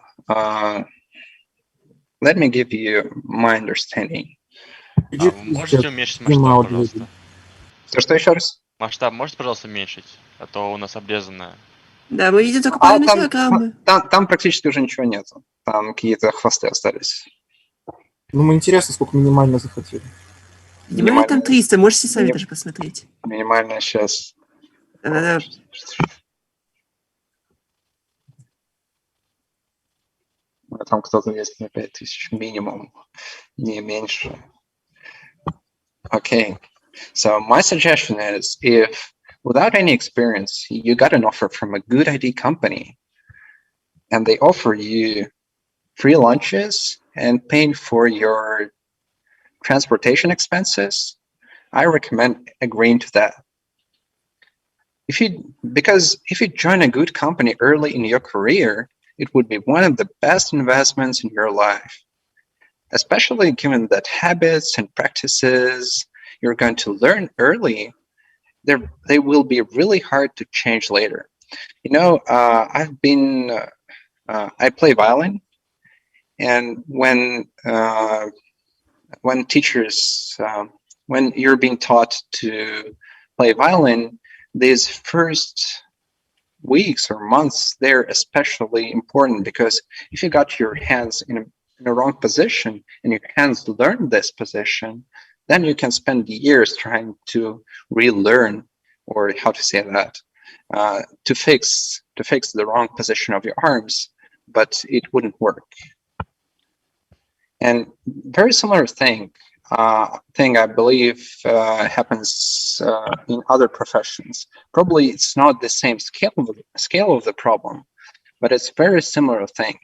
my understanding. Можете уменьшить масштаб, пожалуйста? Что еще раз? Масштаб можете, пожалуйста, уменьшить? А то у нас обрезанное. Да, мы видим только половину диаграммы. Там практически уже ничего нету. Там какие-то хвосты остались. Ну, мы интересно, сколько минимально захотели. Минимально там 300, можете сами даже посмотреть. Минимально сейчас. Надо... Там кто-то есть на 5000 минимум, не меньше. Okay, so my suggestion is if without any experience, you got an offer from a good ID company and they offer you free lunches and paying for your transportation expenses, I recommend agreeing to that. Because if you join a good company early in your career, it would be one of the best investments in your life, especially given that habits and practices you're going to learn early, they will be really hard to change later. You know, I play violin, and when teachers, when you're being taught to play violin, these first weeks or months, they're especially important because if you got your hands in a wrong position and your hands learn this position, then you can spend years trying to relearn, or how to say that, to fix the wrong position of your arms, but it wouldn't work. And very similar thing I believe happens in other professions. Probably it's not the same scale of the problem, but it's very similar thing.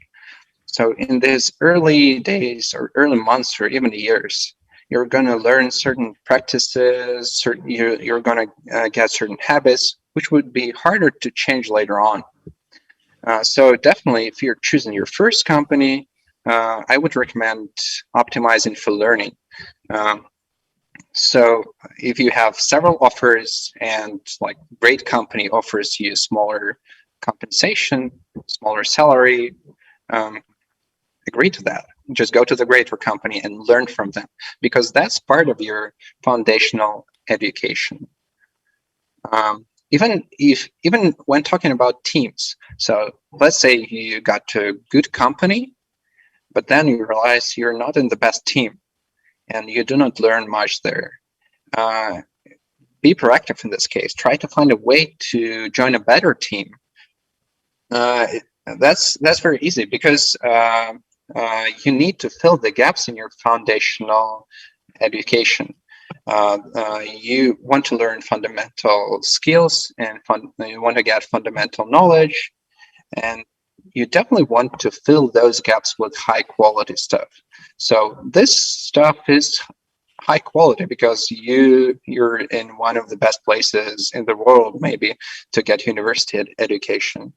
So in these early days or early months or even years, you're going to learn certain practices, you're going to get certain habits, which would be harder to change later on. So definitely, if you're choosing your first company, I would recommend optimizing for learning. So if you have several offers and like great company offers you smaller compensation, smaller salary, agree to that. Just go to the greater company and learn from them, because that's part of your foundational education. Even when talking about teams. So let's say you got to a good company, but then you realize you're not in the best team and you do not learn much there. Be proactive in this case. Try to find a way to join a better team. That's very easy, because you need to fill the gaps in your foundational education. You want to learn fundamental skills and you want to get fundamental knowledge, and you definitely want to fill those gaps with high quality stuff. So this stuff is high quality because you're in one of the best places in the world maybe to get university education,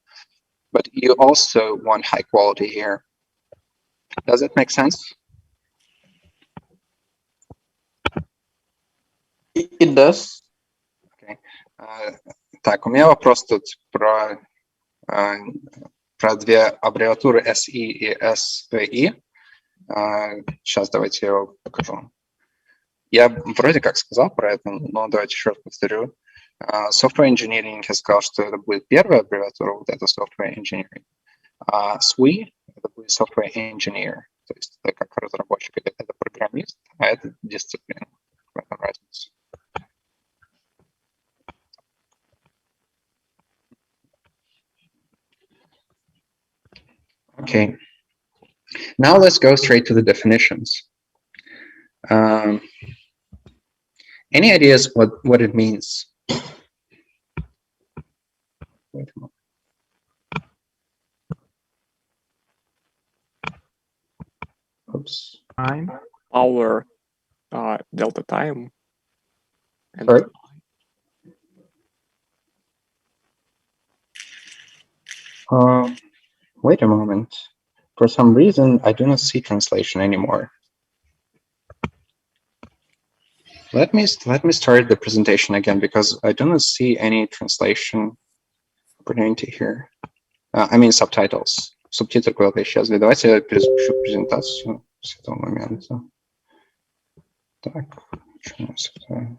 but you also want high quality here. Does it make sense? It does. Okay. Так, у меня вопрос тут про две аббревиатуры SI и SPI. Сейчас давайте я его покажу. Я вроде как сказал про это, но давайте еще раз повторю. Software Engineering, я сказал, что это будет первая аббревиатура, вот это Software Engineering. А SWE — это будет Software Engineer, то есть это как разработчик, это программист, а это дисциплина. В этом разница. Okay, now let's go straight to the definitions. Any ideas what it means? Wait a moment. Oops. Time. Our delta time. And sorry? Wait a moment. For some reason, I do not see translation anymore. Let me start the presentation again, because I do not see any translation opportunity here. I mean subtitles. Субтитры куда-то исчезли. Давайте я перезапущу презентацию с этого момента. Так, что у нас это?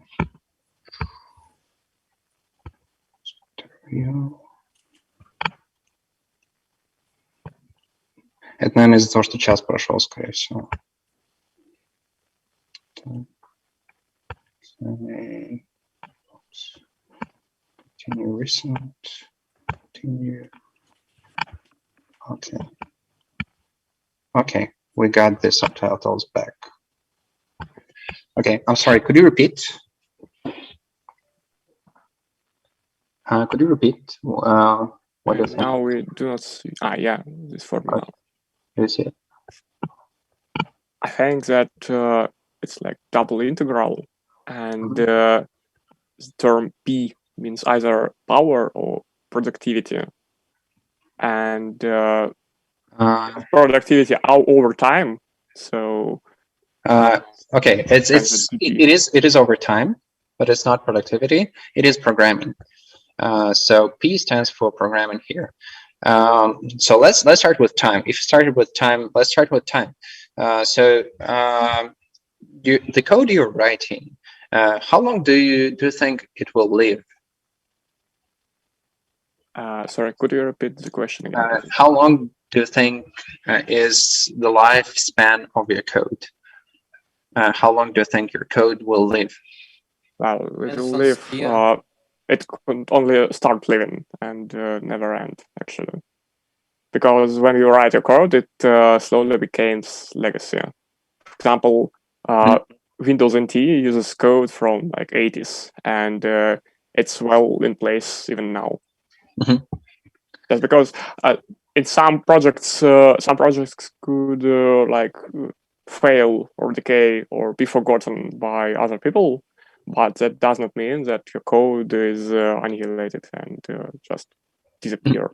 Это, наверное, из-за того, что час прошел, скорее всего. Так. Continue recent. Continue. Okay. Okay, we got the subtitles back. Okay, I'm sorry, could you repeat? Could you repeat? What do you think? Now we do not see. Yeah, this formula. You see it? I think that it's like double integral, and the term P means either power or productivity. And productivity over time. So okay, it is over time, but it's not productivity. It is programming. So P stands for programming here. So let's start with time. If you started with time, let's start with time. The code you're writing, how long do you think it will live? Sorry, could you repeat the question again? How long do you think is the lifespan of your code? How long do you think your code will live? Well, it will live. It could only start living and never end, actually. Because when you write your code, it slowly becomes legacy. For example, Windows NT uses code from like 80s, and it's well in place even now. That's because in some projects could fail or decay or be forgotten by other people, but that does not mean that your code is annihilated and just disappear.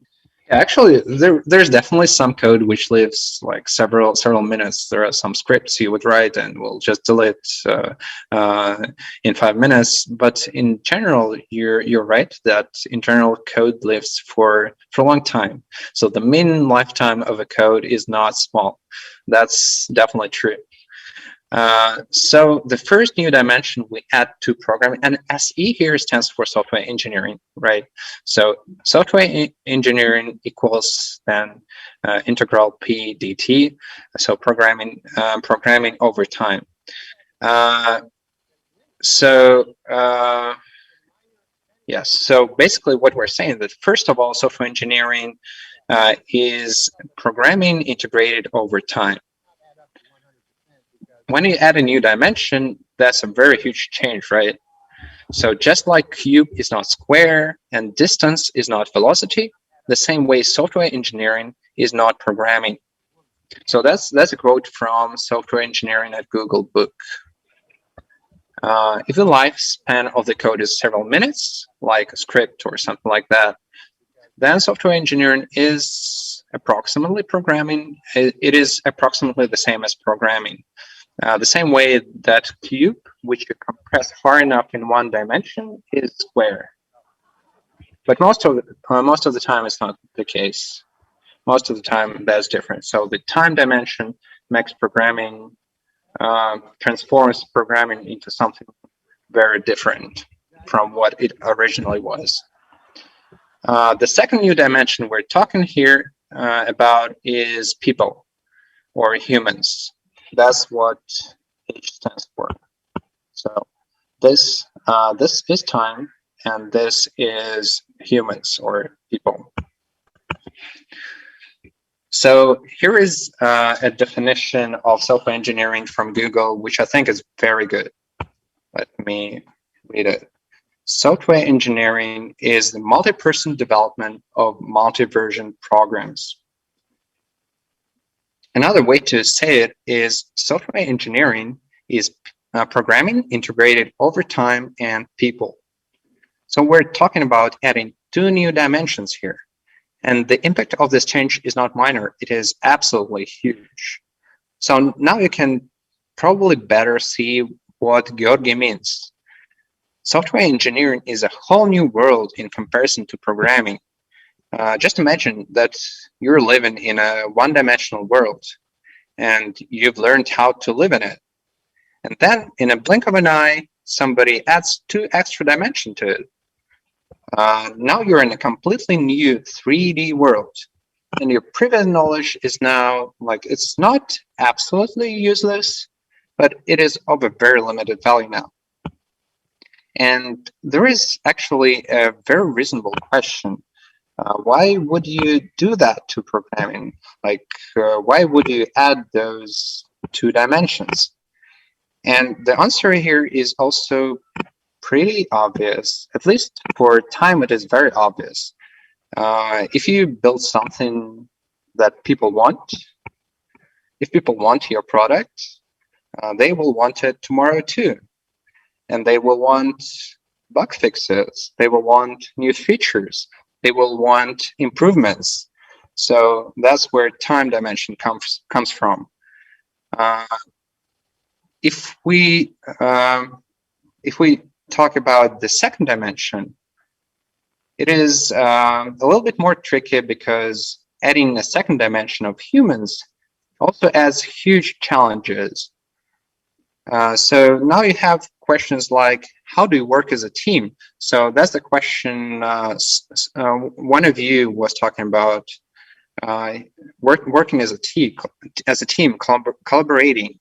Actually, there's definitely some code which lives like several minutes. There are some scripts you would write and will just delete in 5 minutes. But in general, you're right that internal code lives for a long time. So the mean lifetime of a code is not small. That's definitely true. So the first new dimension we add to programming, and SE here stands for software engineering, right? So software engineering equals then integral P dt, so programming over time. Yes, so basically what we're saying that first of all, software engineering is programming integrated over time. When you add a new dimension, that's a very huge change, right? So just like cube is not square and distance is not velocity, the same way software engineering is not programming. So that's a quote from Software Engineering at Google book. If the lifespan of the code is several minutes, like a script or something like that, then software engineering is approximately programming. It is approximately the same as programming. The same way that cube, which you compress far enough in one dimension, is square. But most of the time, it's not the case. Most of the time, that's different. So the time dimension makes programming, transforms programming into something very different from what it originally was. The second new dimension we're talking here about is people or humans. That's what H stands for. So this is time, and this is humans or people. So here is a definition of software engineering from Google, which I think is very good. Let me read it. Software engineering is the multi-person development of multi-version programs. Another way to say it is software engineering is programming integrated over time and people. So we're talking about adding 2 new dimensions here. And the impact of this change is not minor, it is absolutely huge. So now you can probably better see what Georgi means. Software engineering is a whole new world in comparison to programming. Just imagine that you're living in a one-dimensional world and you've learned how to live in it. And then in a blink of an eye, somebody adds 2 extra dimensions to it. Now you're in a completely new 3D world. And your previous knowledge is now, like, it's not absolutely useless, but it is of a very limited value now. And there is actually a very reasonable question. Why would you do that to programming? Like, why would you add those 2 dimensions? And the answer here is also pretty obvious. At least for time, it is very obvious. If you build something that people want, if people want your product, they will want it tomorrow too. And they will want bug fixes. They will want new features. They will want improvements. So that's where time dimension comes from. If we talk about the second dimension, it is a little bit more tricky because adding a second dimension of humans also adds huge challenges. So now you have questions like, how do you work as a team? So that's the question one of you was talking about, working as a team, collaborating.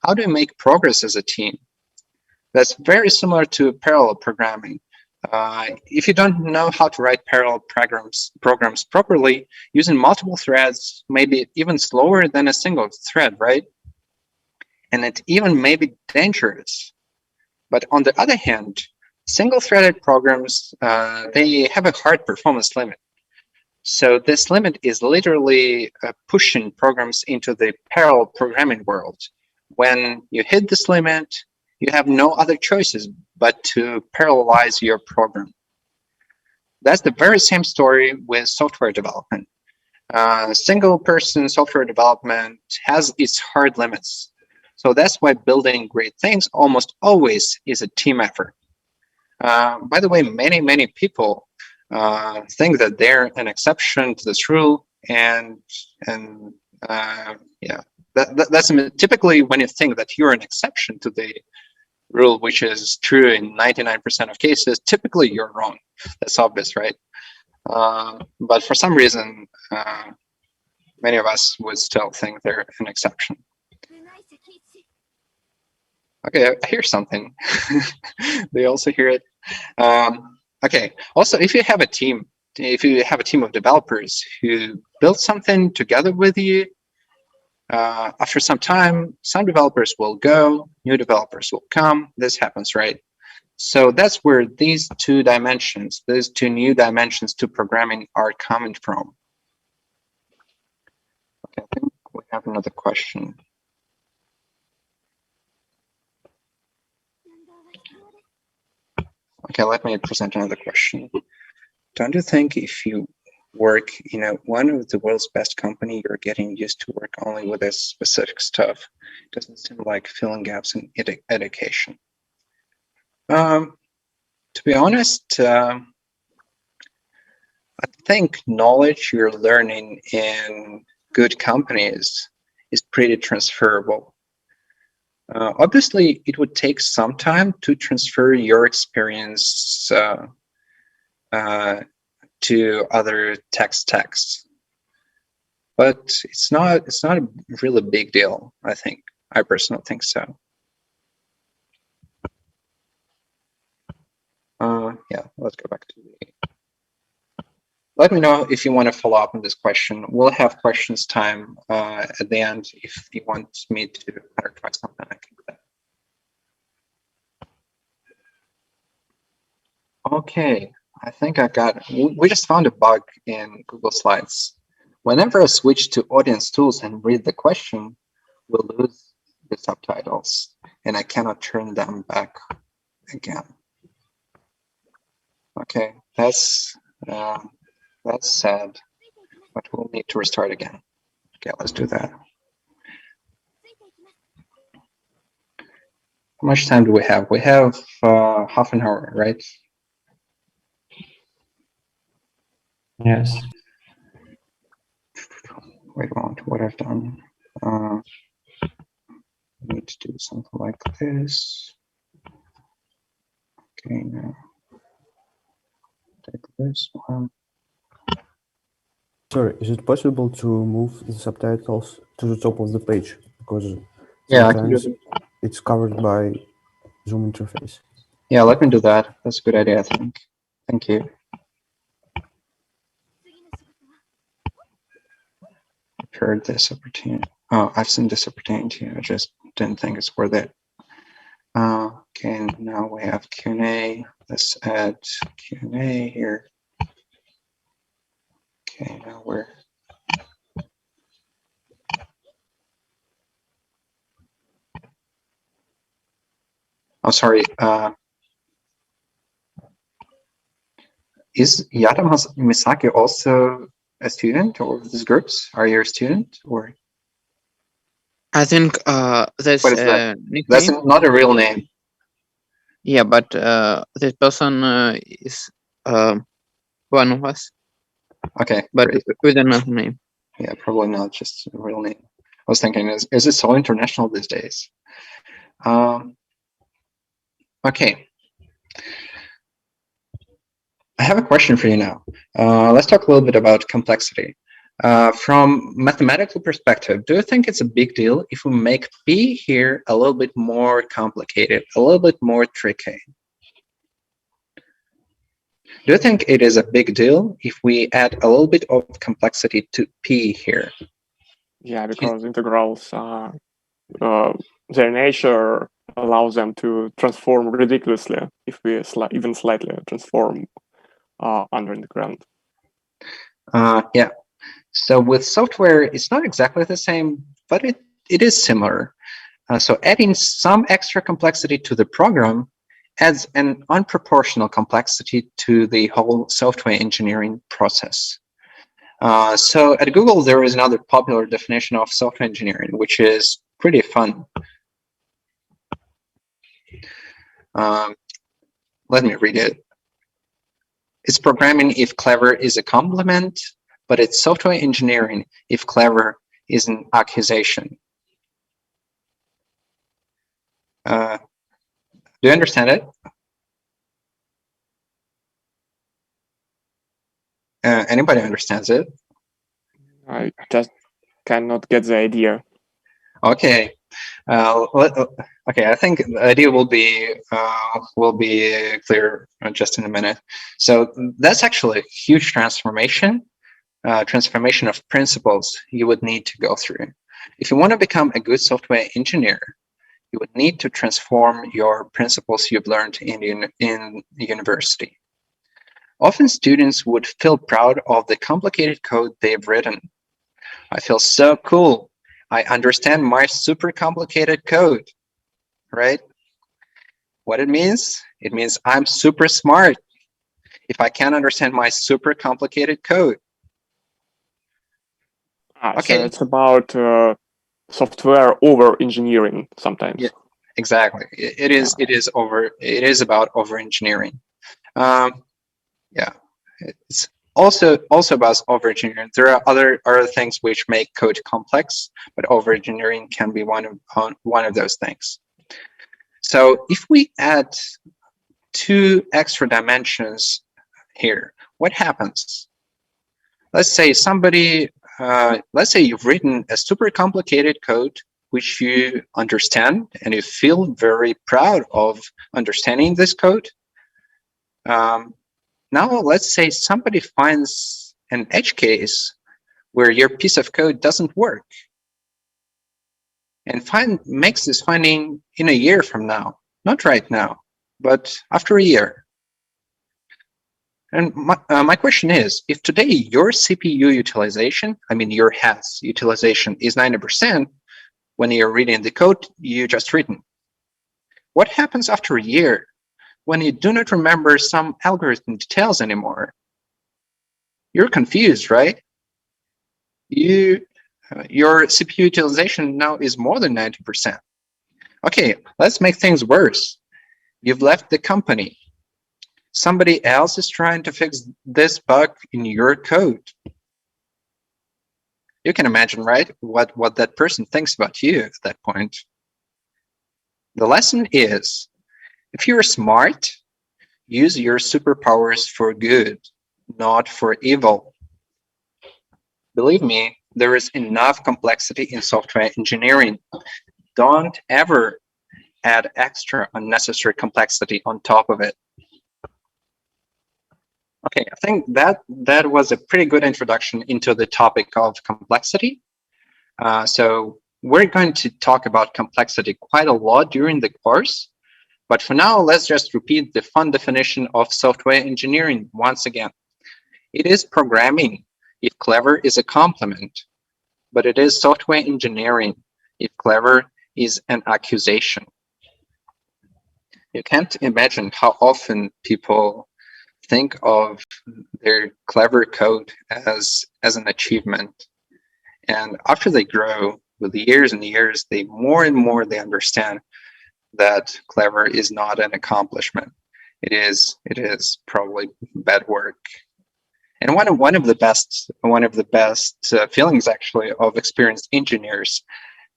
How do you make progress as a team? That's very similar to parallel programming. If you don't know how to write parallel programs properly, using multiple threads may be even slower than a single thread, right? And it even may be dangerous. But on the other hand, single-threaded programs, they have a hard performance limit. So this limit is literally pushing programs into the parallel programming world. When you hit this limit, you have no other choices but to parallelize your program. That's the very same story with software development. Single-person software development has its hard limits. So that's why building great things almost always is a team effort. By the way, many people think that they're an exception to this rule, and yeah, that's typically when you think that you're an exception to the rule, which is true in 99% of cases, typically you're wrong. That's obvious, right? But for some reason, many of us would still think they're an exception. Okay, I hear something. They also hear it. Okay, also, if you have a team of developers who build something together with you, after some time, some developers will go, new developers will come. This happens, right? So that's where these 2 dimensions, these 2 new dimensions to programming are coming from. Okay, I think we have another question. Okay, let me present another question. Don't you think if you work in one of the world's best company, you're getting used to work only with this specific stuff? It doesn't seem like filling gaps in education. To be honest, I think knowledge you're learning in good companies is pretty transferable. Obviously, it would take some time to transfer your experience to other tech stacks, but it's not a really big deal. I personally think so. Yeah, let's go back to the. Let me know if you want to follow up on this question. We'll have questions time at the end. If you want me to clarify something, I can do that. Okay, I think I got it. We just found a bug in Google Slides. Whenever I switch to audience tools and read the question, we'll lose the subtitles, and I cannot turn them back again. Okay, that's sad, but we'll need to restart again. Okay, let's do that. How much time do we have? We have half an hour, right? Yes. Wait a moment, what I've done. I need to do something like this. Okay, now take this one. Sorry, is it possible to move the subtitles to the top of the page? Because yeah, I can do sometimes it's covered by Zoom interface. Yeah, let me do that. That's a good idea, I think. Thank you. I've heard this opportunity. Oh, I've seen this opportunity. I just didn't think it's worth it. Okay, now we have Q&A. Let's add Q&A here. Okay, now we're... Oh, sorry. Is Yata Misaki also a student of these groups? Are you a student or? I think there's What is a that? nickname. That's not a real name. Yeah, but this person is one of us. Okay, but great. with another name. Yeah, probably not just a real name. I was thinking, is it so international these days? Okay. I have a question for you now. Let's talk a little bit about complexity. From mathematical perspective, do you think it's a big deal if we make P here a little bit more complicated, a little bit more tricky? Do you think it is a big deal if we add a little bit of complexity to P here? Yeah, because integrals, their nature allows them to transform ridiculously if we even slightly transform under the ground. Yeah. So with software, it's not exactly the same, but it is similar. So adding some extra complexity to the program adds an unproportional complexity to the whole software engineering process. So at Google, there is another popular definition of software engineering, which is pretty fun. Let me read it. It's programming if clever is a compliment, but it's software engineering if clever is an accusation. Do you understand it? Anybody understands it? I just cannot get the idea. Okay. Okay, I think the idea will be clear just in a minute. So that's actually a huge transformation of principles you would need to go through. If you want to become a good software engineer, you would need to transform your principles you've learned in university. Often students would feel proud of the complicated code they've written. I feel so cool. I understand my super complicated code, right? What it means? It means I'm super smart if I can't understand my super complicated code. Okay. So it's about software over engineering sometimes. Yeah, exactly. It is about over engineering. Yeah, it's also about over engineering. There are other things which make code complex, but over engineering can be one of those things. So if we add 2 extra dimensions here, what happens? Let's say let's say you've written a super complicated code which you understand and you feel very proud of understanding this code. Now let's say somebody finds an edge case where your piece of code doesn't work and makes this finding in a year from now, not right now, but after a year. And my question is, if today your CPU utilization, I mean your HATS utilization is 90% when you're reading the code you just written, what happens after a year when you do not remember some algorithm details anymore? You're confused, right? Your CPU utilization now is more than 90%. Okay, let's make things worse. You've left the company. Somebody else is trying to fix this bug in your code. You can imagine, right, what that person thinks about you at that point. The lesson is, if you're smart, use your superpowers for good, not for evil. Believe me, there is enough complexity in software engineering. Don't ever add extra unnecessary complexity on top of it. Okay, I think that was a pretty good introduction into the topic of complexity. So we're going to talk about complexity quite a lot during the course, but for now, let's just repeat the fun definition of software engineering once again. It is programming if clever is a complement, but it is software engineering if clever is an accusation. You can't imagine how often people think of their clever code as an achievement. And after they grow with the years and years, they more and more they understand that clever is not an accomplishment. It is probably bad work. And one of the best feelings actually of experienced engineers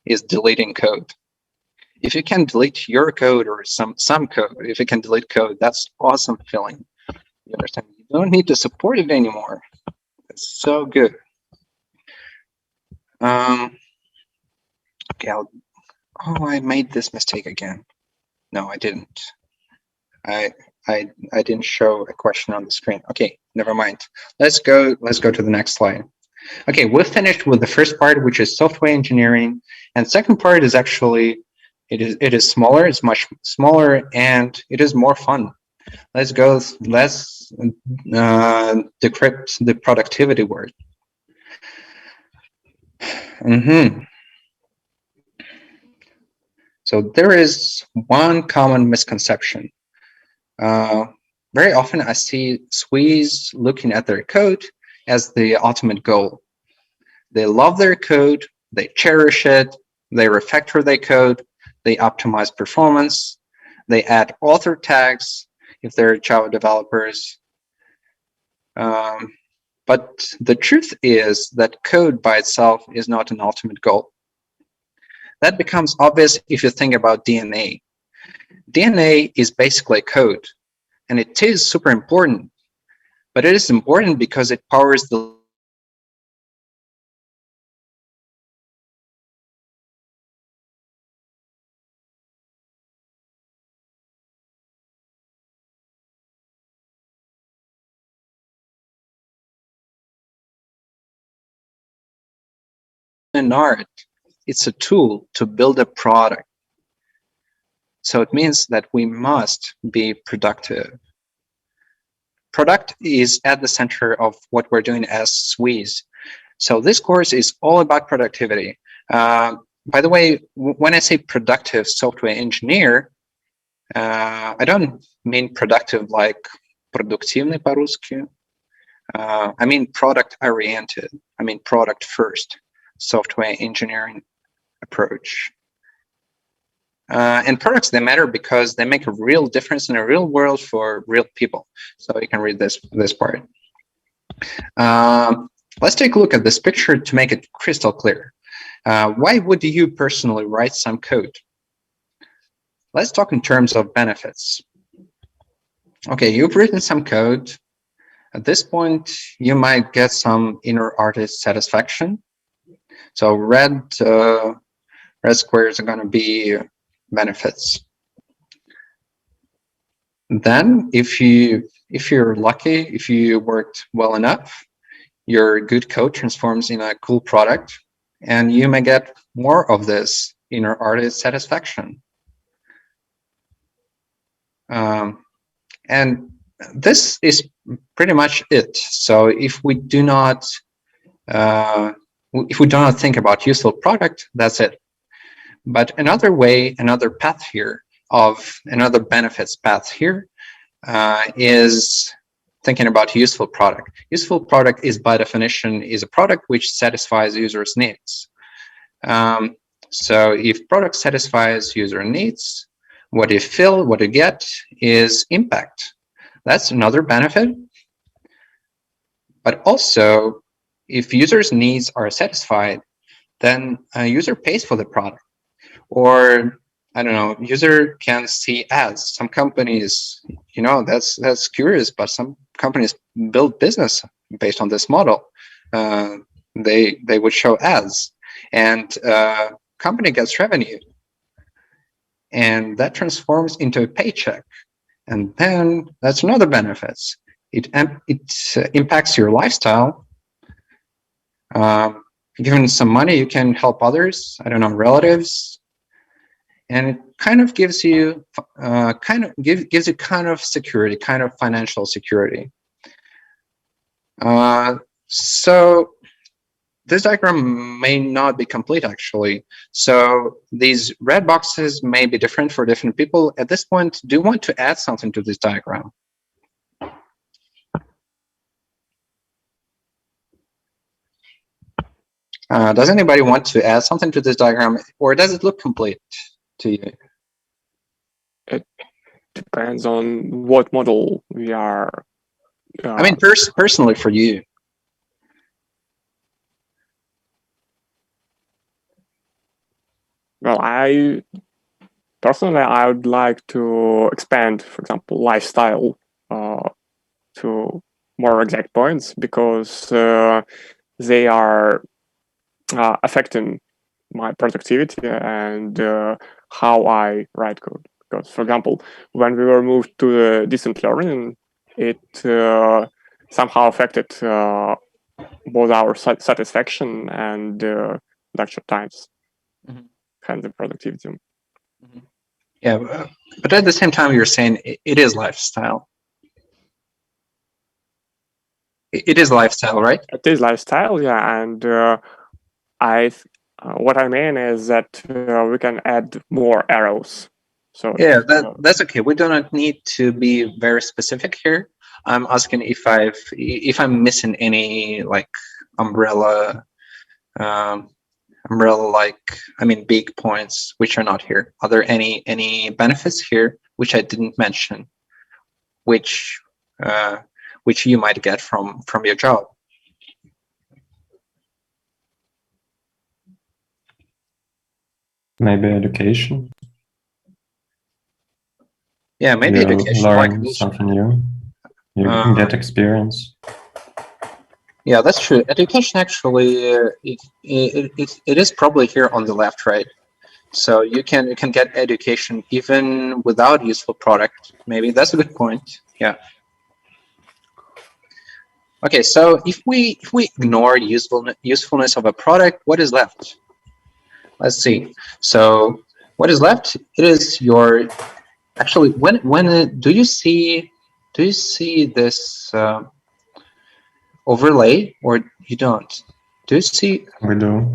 is deleting code. If you can delete your code or some code, if you can delete code, that's awesome feeling. You understand? You don't need to support it anymore. It's so good. Okay, I made this mistake again. No, I didn't. I didn't show a question on the screen. Okay, never mind. Let's go to the next slide. Okay, we've finished with the first part, which is software engineering, and second part is actually it is smaller. It's much smaller, and it is more fun. Let's decrypt the productivity word. So there is one common misconception. Very often I see SWEs looking at their code as the ultimate goal. They love their code, they cherish it, they refactor their code, they optimize performance, they add author tags if they're Java developers. But the truth is that code by itself is not an ultimate goal. That becomes obvious if you think about DNA. DNA is basically code, and it is super important, but it is important because it powers the an art. It's a tool to build a product. So it means that we must be productive. Product is at the center of what we're doing as SWEs. So this course is all about productivity. By the way, when I say productive software engineer, I don't mean productive like продуктивный по-русски. I mean product-oriented. I mean product-first software engineering approach. And products, they matter because they make a real difference in a real world for real people. So you can read this part. Let's take a look at this picture to make it crystal clear. Why would you personally write some code? Let's talk in terms of benefits. Okay, you've written some code. At this point, you might get some inner artist satisfaction. So red squares are going to be benefits. Then, if you're lucky, if you worked well enough, your good code transforms in a cool product, and you may get more of this inner artist satisfaction. And this is pretty much it. So if we do not think about useful product, that's it. But another way, another path here another benefits path here is thinking about useful product. Useful product is by definition is a product which satisfies users' needs. So if product satisfies user needs, what you get is impact. That's another benefit. But also, if users' needs are satisfied, then a user pays for the product. Or, I don't know, user can see ads. Some companies, that's curious, but some companies build business based on this model. They would show ads, and company gets revenue. and that transforms into a paycheck. And then that's another benefits. It impacts your lifestyle. Given some money, you can help others, I don't know, relatives, and it kind of gives you gives you kind of security, kind of financial security. So this diagram may not be complete, actually. So these red boxes may be different for different people. At this point, do you want to add something to this diagram? Does anybody want to add something to this diagram, or does it look complete to you? It depends on what model we are. I mean, personally for you. Well, personally, I would like to expand, for example, lifestyle to more exact points, because they are affecting my productivity and how I write code. Because, for example, when we were moved to the distant learning, it somehow affected both our satisfaction and lecture times and the productivity. Yeah, but at the same time, you're saying it is lifestyle. It is lifestyle, right? It is lifestyle, yeah, and what I mean is that we can add more arrows. So yeah, that's okay. We do not need to be very specific here. I'm asking if I'm missing any like umbrella, like, I mean, big points which are not here. Are there any benefits here which I didn't mention, which you might get from your job? Maybe education. Yeah, maybe you education. learn Like something new. You get experience. Yeah, that's true. Education actually, it is probably here on the left, right? So you can get education even without useful product. Maybe that's a good point. Yeah. Okay, so if we ignore usefulness of a product, what is left? Let's see. So what is left? It is your actually when do you see this overlay, or you don't? Do you see? We do.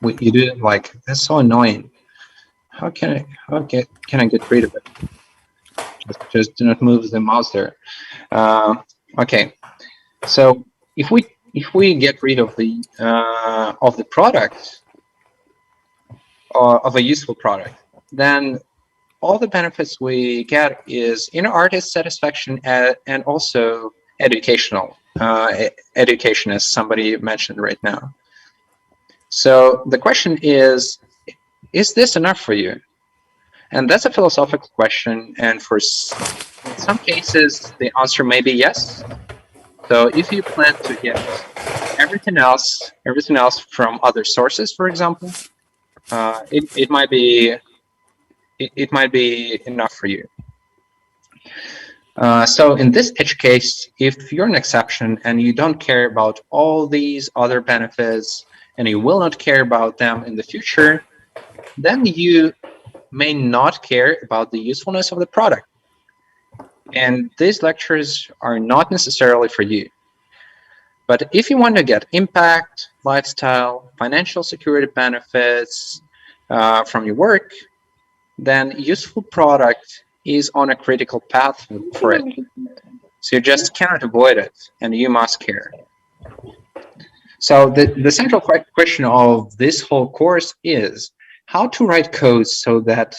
You do? Like, that's so annoying. How can I get rid of it? Just do not move the mouse there. Okay, so if we get rid of the product, or of a useful product, then all the benefits we get is inner artist satisfaction and also educational education, as somebody mentioned right now. So the question is this enough for you? And that's a philosophical question, and in some cases the answer may be yes. So if you plan to get everything else from other sources, for example, it might be enough for you. So in this edge case, if you're an exception and you don't care about all these other benefits and you will not care about them in the future, then you may not care about the usefulness of the product. And these lectures are not necessarily for you. But if you want to get impact, lifestyle, financial security benefits from your work, then useful product is on a critical path for it. So you just cannot avoid it, and you must care. So the central question of this whole course is how to write code so that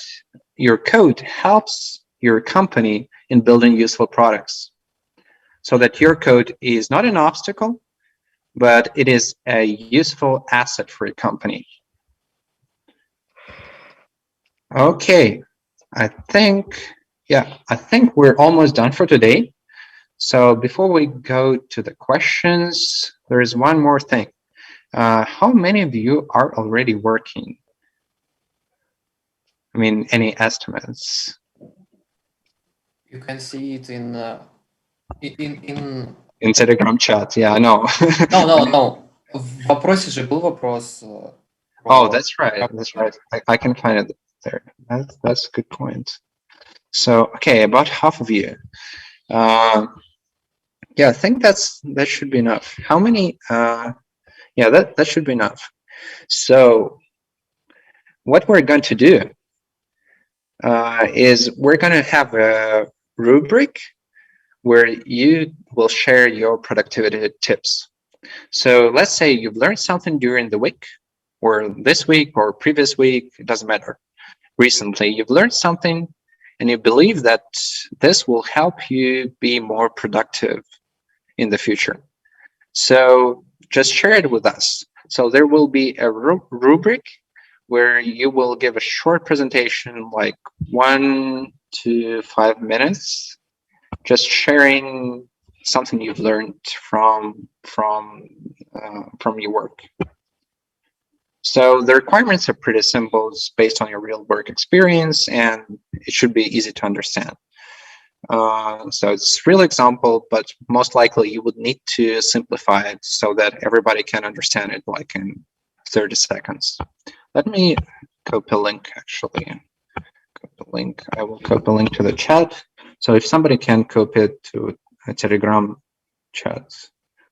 your code helps your company in building useful products, so that your code is not an obstacle, but it is a useful asset for your company. Okay, I think we're almost done for today. So before we go to the questions, there is one more thing. How many of you are already working? I mean, any estimates? You can see it in In Telegram chat, yeah, I know. No. В вопросе же был вопрос. Oh, that's right. I can find it there. That's a good point. So, okay, about half of you. Yeah, I think that should be enough. How many? Yeah, that should be enough. So, what we're going to do is we're going to have a rubric where you will share your productivity tips. So let's say you've learned something during the week, or this week, or previous week, it doesn't matter. Recently, you've learned something, and you believe that this will help you be more productive in the future. So just share it with us. So there will be a rubric where you will give a short presentation, like 1 to 5 minutes, just sharing something you've learned from your work. So the requirements are pretty simple. It's based on your real work experience, and it should be easy to understand. So it's real example, but most likely you would need to simplify it so that everybody can understand it like in 30 seconds. Let me copy a link, actually. Copy a link. I will copy a link to the chat. So if somebody can copy it to a Telegram chat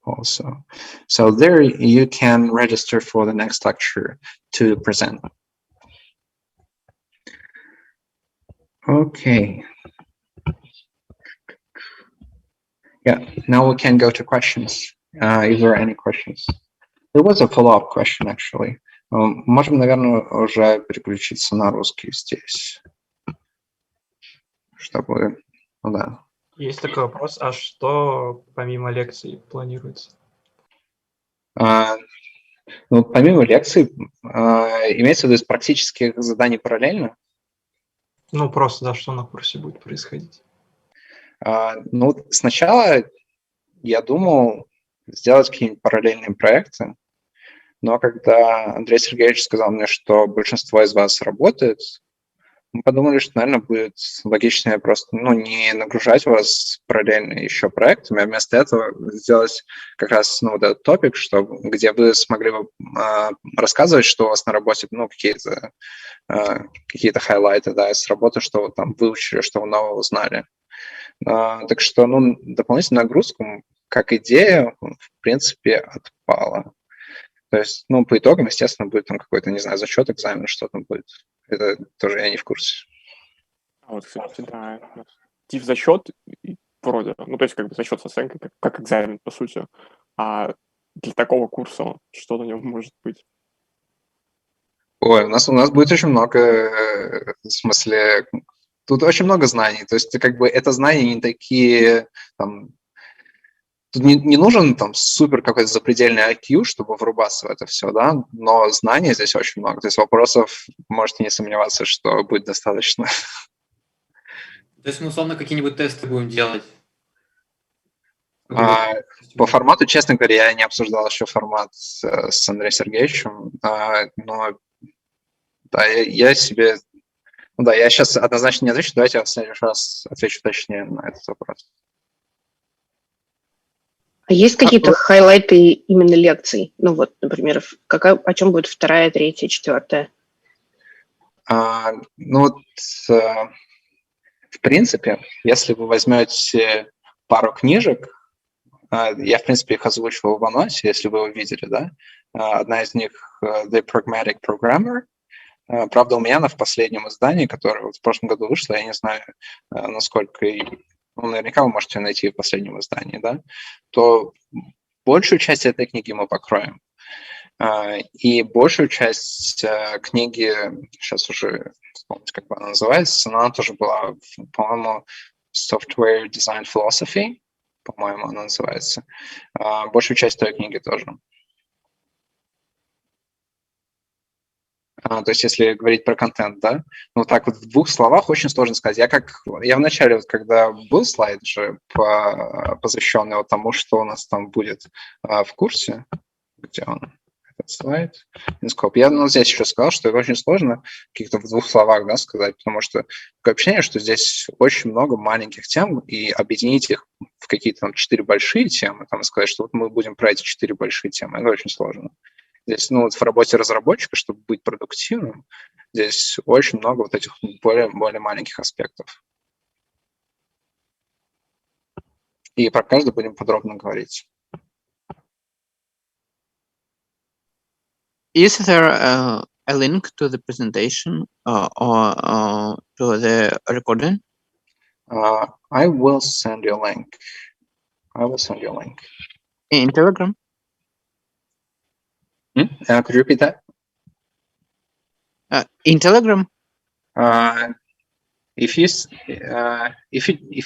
also. So there you can register for the next lecture to present. Okay. Yeah, now we can go to questions. If there are any questions. There was a follow-up question, actually. Можем, наверное, уже переключиться на русский здесь. Чтобы, ну да. Есть такой вопрос, а что помимо лекций планируется? Ну, помимо лекций, имеется в виду из практических заданий параллельно? Ну, просто, да, что на курсе будет происходить? Ну, сначала я думал сделать какие-нибудь параллельные проекты, но когда Андрей Сергеевич сказал мне, что большинство из вас работает, мы подумали, что, наверное, будет логичнее просто не нагружать вас параллельно еще проектами, а вместо этого сделать как раз вот этот топик, где вы смогли бы рассказывать, что у вас на работе, какие-то хайлайты, да, с работы, что вы там выучили, что вы нового узнали. Так что, дополнительную нагрузку, как идея, в принципе, отпала. То есть, по итогам, естественно, будет там какой-то, не знаю, зачет, экзамен, что там будет. Это тоже я не в курсе. Вот, кстати, да. Тип зачет вроде, то есть как бы зачет с оценкой, как экзамен, по сути. А для такого курса что на нем может быть? Ой, у нас будет очень много, в смысле, тут очень много знаний. То есть, как бы, это знания не такие, тут не нужен супер какой-то запредельный IQ, чтобы врубаться в это все, да, но знаний здесь очень много. То есть вопросов можете не сомневаться, что будет достаточно. То есть мы условно какие-нибудь тесты будем делать? По формату, честно говоря, я не обсуждал еще формат с Андреем Сергеевичем, но да, я себе... я сейчас однозначно не отвечу, давайте я в следующий раз отвечу точнее на этот вопрос. А есть какие-то хайлайты именно лекций? Например, о чем будет 2-я, 3-я, 4-я? В принципе, если вы возьмете пару книжек, я, в принципе, их озвучивал в анонсе, если вы его видели, да? Одна из них The Pragmatic Programmer. Правда, у меня она в последнем издании, которое в прошлом году вышло, я не знаю, насколько... наверняка вы можете найти в последнем издании, да? То большую часть этой книги мы покроем. И большую часть книги, сейчас уже вспомнить, как она называется, но она тоже была, по-моему, Software Design Philosophy, по-моему, она называется. Большую часть той книги тоже. То есть, если говорить про контент, да, так вот в 2 словах очень сложно сказать. Я вначале, когда был слайд же посвященный тому, что у нас там будет в курсе, где он? слайд. InScope. Я здесь еще сказал, что это очень сложно каких-то в 2 словах, да, сказать, потому что такое ощущение, что здесь очень много маленьких тем, и объединить их в какие-то там 4 большие темы, там, сказать, что вот мы будем про эти 4 большие темы, это очень сложно. Здесь, вот в работе разработчика, чтобы быть продуктивным, здесь очень много вот этих более маленьких аспектов. И про каждый будем подробно говорить. Is there a link to the presentation or to the recording? I will send you a link. In Telegram? Could you repeat that? In Telegram? If you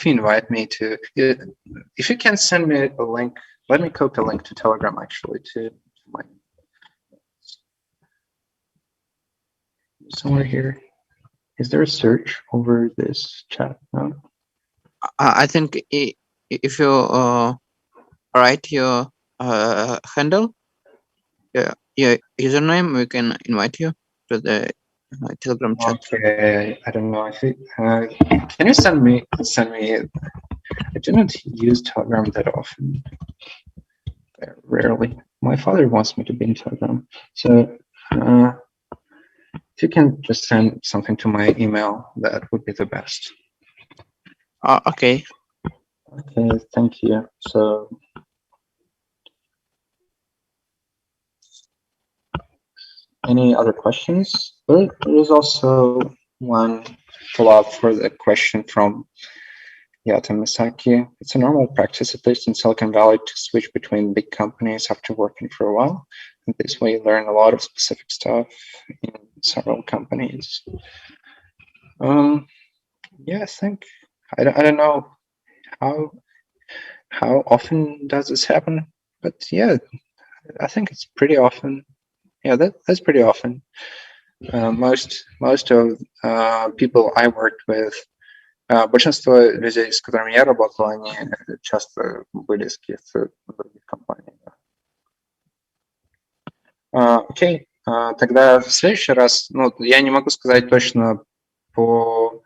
invite me to, if you can send me a link, let me copy a link to Telegram actually to my somewhere here. Is there a search over this chat? No. I think if you write your handle, your username, we can invite you to the Telegram chat. Okay, I don't know. I think can you send me? I do not use Telegram that often. Rarely. My father wants me to be in Telegram, so if you can just send something to my email, that would be the best. Okay. Okay, thank you. So, any other questions? There is also one follow-up for the question from Yata Misaki. It's a normal practice, at least in Silicon Valley, to switch between big companies after working for a while. And this way you learn a lot of specific stuff in several companies. Yeah, I think, I don't know how often does this happen, but yeah, I think it's pretty often. Yeah, that's pretty often. Most of people I worked with, большинство людей, с которыми я работал, они часто были из каких-то других компаний. Окей, тогда в следующий раз, я не могу сказать точно по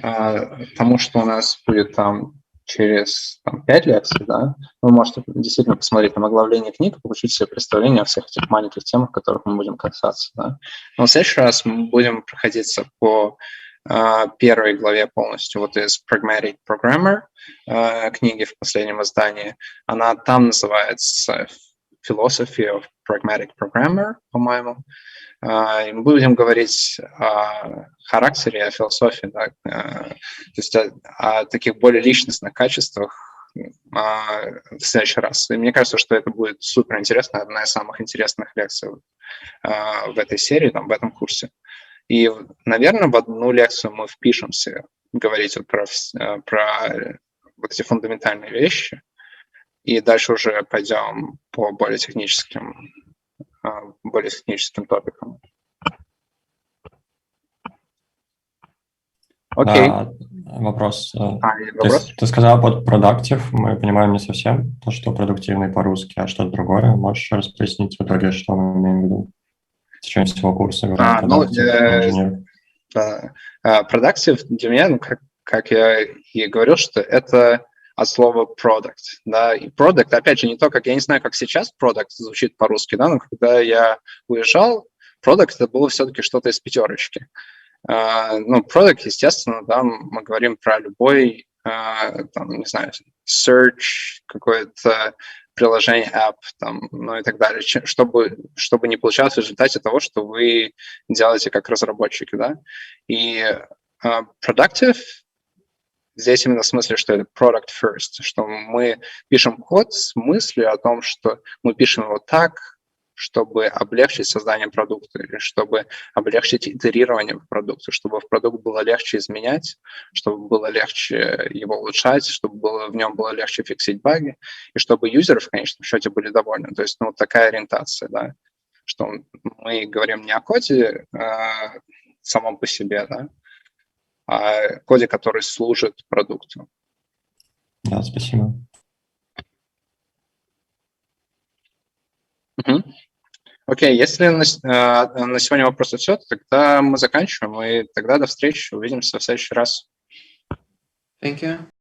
тому, что у нас будет там через 5 лекций, да, вы можете действительно посмотреть там оглавление книг, получить себе представление о всех этих маленьких темах, в которых мы будем касаться, да. Но в следующий раз мы будем проходиться по первой главе полностью, вот из Pragmatic Programmer книги в последнем издании. Она там называется Philosophy of Pragmatic Programmer, по-моему. И мы будем говорить о характере, о философии, да, то есть о таких более личностных качествах в следующий раз. И мне кажется, что это будет супер интересно, одна из самых интересных лекций в этой серии, в этом курсе. И, наверное, в одну лекцию мы впишемся говорить вот про вот эти фундаментальные вещи, и дальше уже пойдем по более техническим топикам. Окей. Вопрос. Вопрос? Ты сказал под productive, мы понимаем не совсем то, что продуктивный по-русски, а что-то другое. Можешь разъяснить в итоге, что мы имеем в виду? В течение всего курса говорим productive, Productive для меня, как я и говорил, что это от слова product, да, и product, опять же, не то, как я не знаю, как сейчас product звучит по-русски, да, но когда я уезжал, product это было все-таки что-то из пятерочки. Product, естественно, да, мы говорим про любой, там, не знаю, search, какое-то приложение, app, там, и так далее, чтобы не получалось в результате того, что вы делаете как разработчики, да. И productive здесь именно в смысле, что это product first, что мы пишем код с мыслью о том, что мы пишем его так, чтобы облегчить создание продукта, или чтобы облегчить итерирование в продукте, чтобы в продукт было легче изменять, чтобы было легче его улучшать, чтобы в нем было легче фиксить баги, и чтобы юзеры в конечном счете были довольны. То есть, такая ориентация, да, что мы говорим не о коде самом по себе, да, а коде, который служит продукту. Да, спасибо. Окей, если на сегодня вопросы все, тогда мы заканчиваем, и тогда до встречи, увидимся в следующий раз. Thank you.